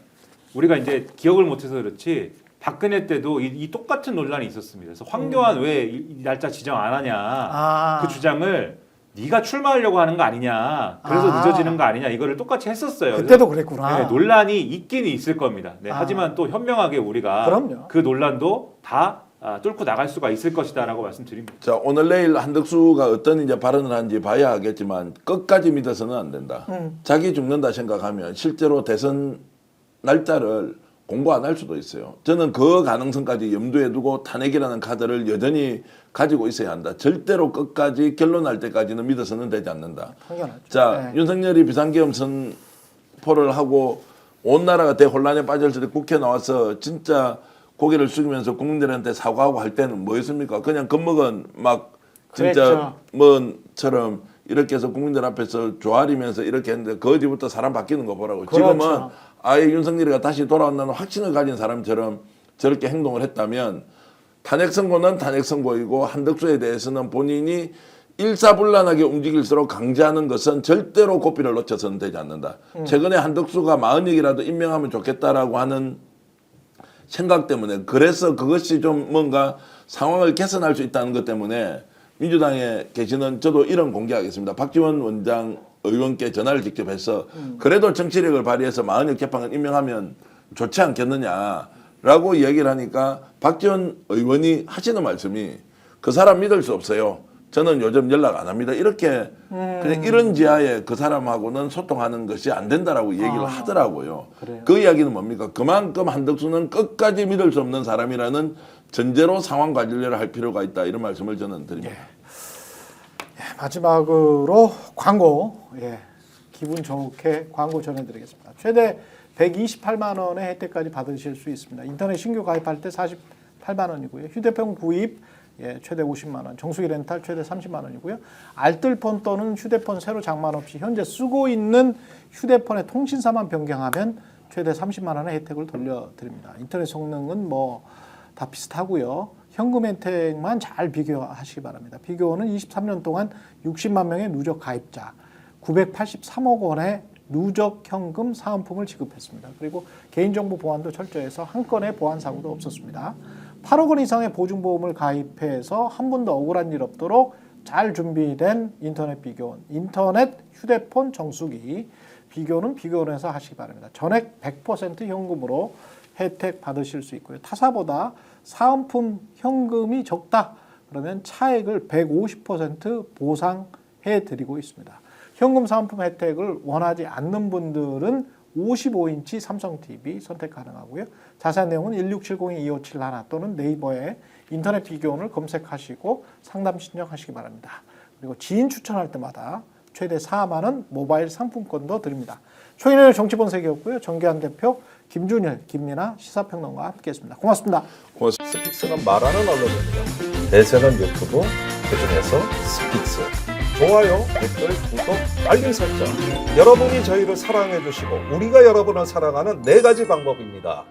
우리가 이제 기억을 못해서 그렇지 박근혜 때도 이 똑같은 논란이 있었습니다. 그래서 황교안 왜 이 날짜 지정 안 하냐 그 주장을 네가 출마하려고 하는 거 아니냐 그래서 늦어지는 거 아니냐 이거를 똑같이 했었어요. 그때도 그랬구나. 네, 논란이 있긴 있을 겁니다. 네, 하지만 또 현명하게 우리가 그럼요. 그 논란도 다 뚫고 나갈 수가 있을 것이다라고 말씀드립니다. 자, 오늘 내일 한덕수가 어떤 이제 발언을 하는지 봐야 하겠지만 끝까지 믿어서는 안 된다. 자기 죽는다 생각하면 실제로 대선 날짜를 공고 안 할 수도 있어요. 저는 그 가능성까지 염두에 두고 탄핵이라는 카드를 여전히 가지고 있어야 한다. 절대로 끝까지 결론 날 때까지는 믿어서는 되지 않는다. 당연하죠. 자, 윤석열이 비상계엄 선포를 하고 온 나라가 대혼란에 빠졌을 때 국회 나와서 진짜 고개를 숙이면서 국민들한테 사과하고 할 때는 뭐였습니까? 그냥 겁먹은 막 진짜 뭐처럼 이렇게 해서 국민들 앞에서 조아리면서 이렇게 했는데 그 뒤부터 사람 바뀌는 거 보라고. 그렇죠. 지금은 아예 윤석열이가 다시 돌아온다는 확신을 가진 사람처럼 저렇게 행동을 했다면 탄핵 선고는 탄핵 선고이고 한덕수에 대해서는 본인이 일사불란하게 움직일수록 강제하는 것은 절대로 고삐를 놓쳐서는 되지 않는다. 최근에 한덕수가 40억이라도 임명하면 좋겠다라고 하는 생각 때문에 그래서 그것이 좀 뭔가 상황을 개선할 수 있다는 것 때문에 민주당에 계시는 저도 이런 공개하겠습니다. 박지원 원장 의원께 전화를 직접 해서 그래도 정치력을 발휘해서 40억 개판을 임명하면 좋지 않겠느냐라고 얘기를 하니까 박지원 의원이 하시는 말씀이 그 사람 믿을 수 없어요. 저는 요즘 연락 안 합니다. 이렇게 그냥 이런 지하에 그 사람하고는 소통하는 것이 안 된다라고 얘기를 하더라고요. 그래요. 그 이야기는 뭡니까? 그만큼 한덕수는 끝까지 믿을 수 없는 사람이라는 전제로 상황 관리를 할 필요가 있다. 이런 말씀을 저는 드립니다. 마지막으로 광고, 기분 좋게 광고 전해드리겠습니다. 최대 128만 원의 혜택까지 받으실 수 있습니다. 인터넷 신규 가입할 때 48만 원이고요. 휴대폰 구입 최대 50만 원, 정수기 렌탈 최대 30만 원이고요. 알뜰폰 또는 휴대폰 새로 장만 없이 현재 쓰고 있는 휴대폰의 통신사만 변경하면 최대 30만 원의 혜택을 돌려드립니다. 인터넷 성능은 뭐 다 비슷하고요. 현금 혜택만 잘 비교하시기 바랍니다. 비교는 23년 동안 60만 명의 누적 가입자, 983억 원의 누적 현금 사은품을 지급했습니다. 그리고 개인정보 보안도 철저해서 한 건의 보안 사고도 없었습니다. 8억 원 이상의 보증보험을 가입해서 한 번도 억울한 일 없도록 잘 준비된 인터넷 비교원, 인터넷 휴대폰 정수기 비교는 비교원에서 하시기 바랍니다. 전액 100% 현금으로 혜택 받으실 수 있고요. 타사보다 사은품 현금이 적다 그러면 차액을 150% 보상해 드리고 있습니다. 현금 사은품 혜택을 원하지 않는 분들은 55인치 삼성 TV 선택 가능하고요. 자세한 내용은 1670-2571 또는 네이버에 인터넷 비교원을 검색하시고 상담 신청하시기 바랍니다. 그리고 지인 추천할 때마다 최대 4만 원 모바일 상품권도 드립니다. 초인의 정치본색이었고요. 정기한 대표, 김준일, 김민아 시사평론가와 함께했습니다. 고맙습니다. 스픽스는 말하는 언론입니다. 대세는 유튜브, 그중에서 스픽스. 좋아요, 댓글, 구독, 알림 설정. 여러분이 저희를 사랑해 주시고 우리가 여러분을 사랑하는 4가지 방법입니다.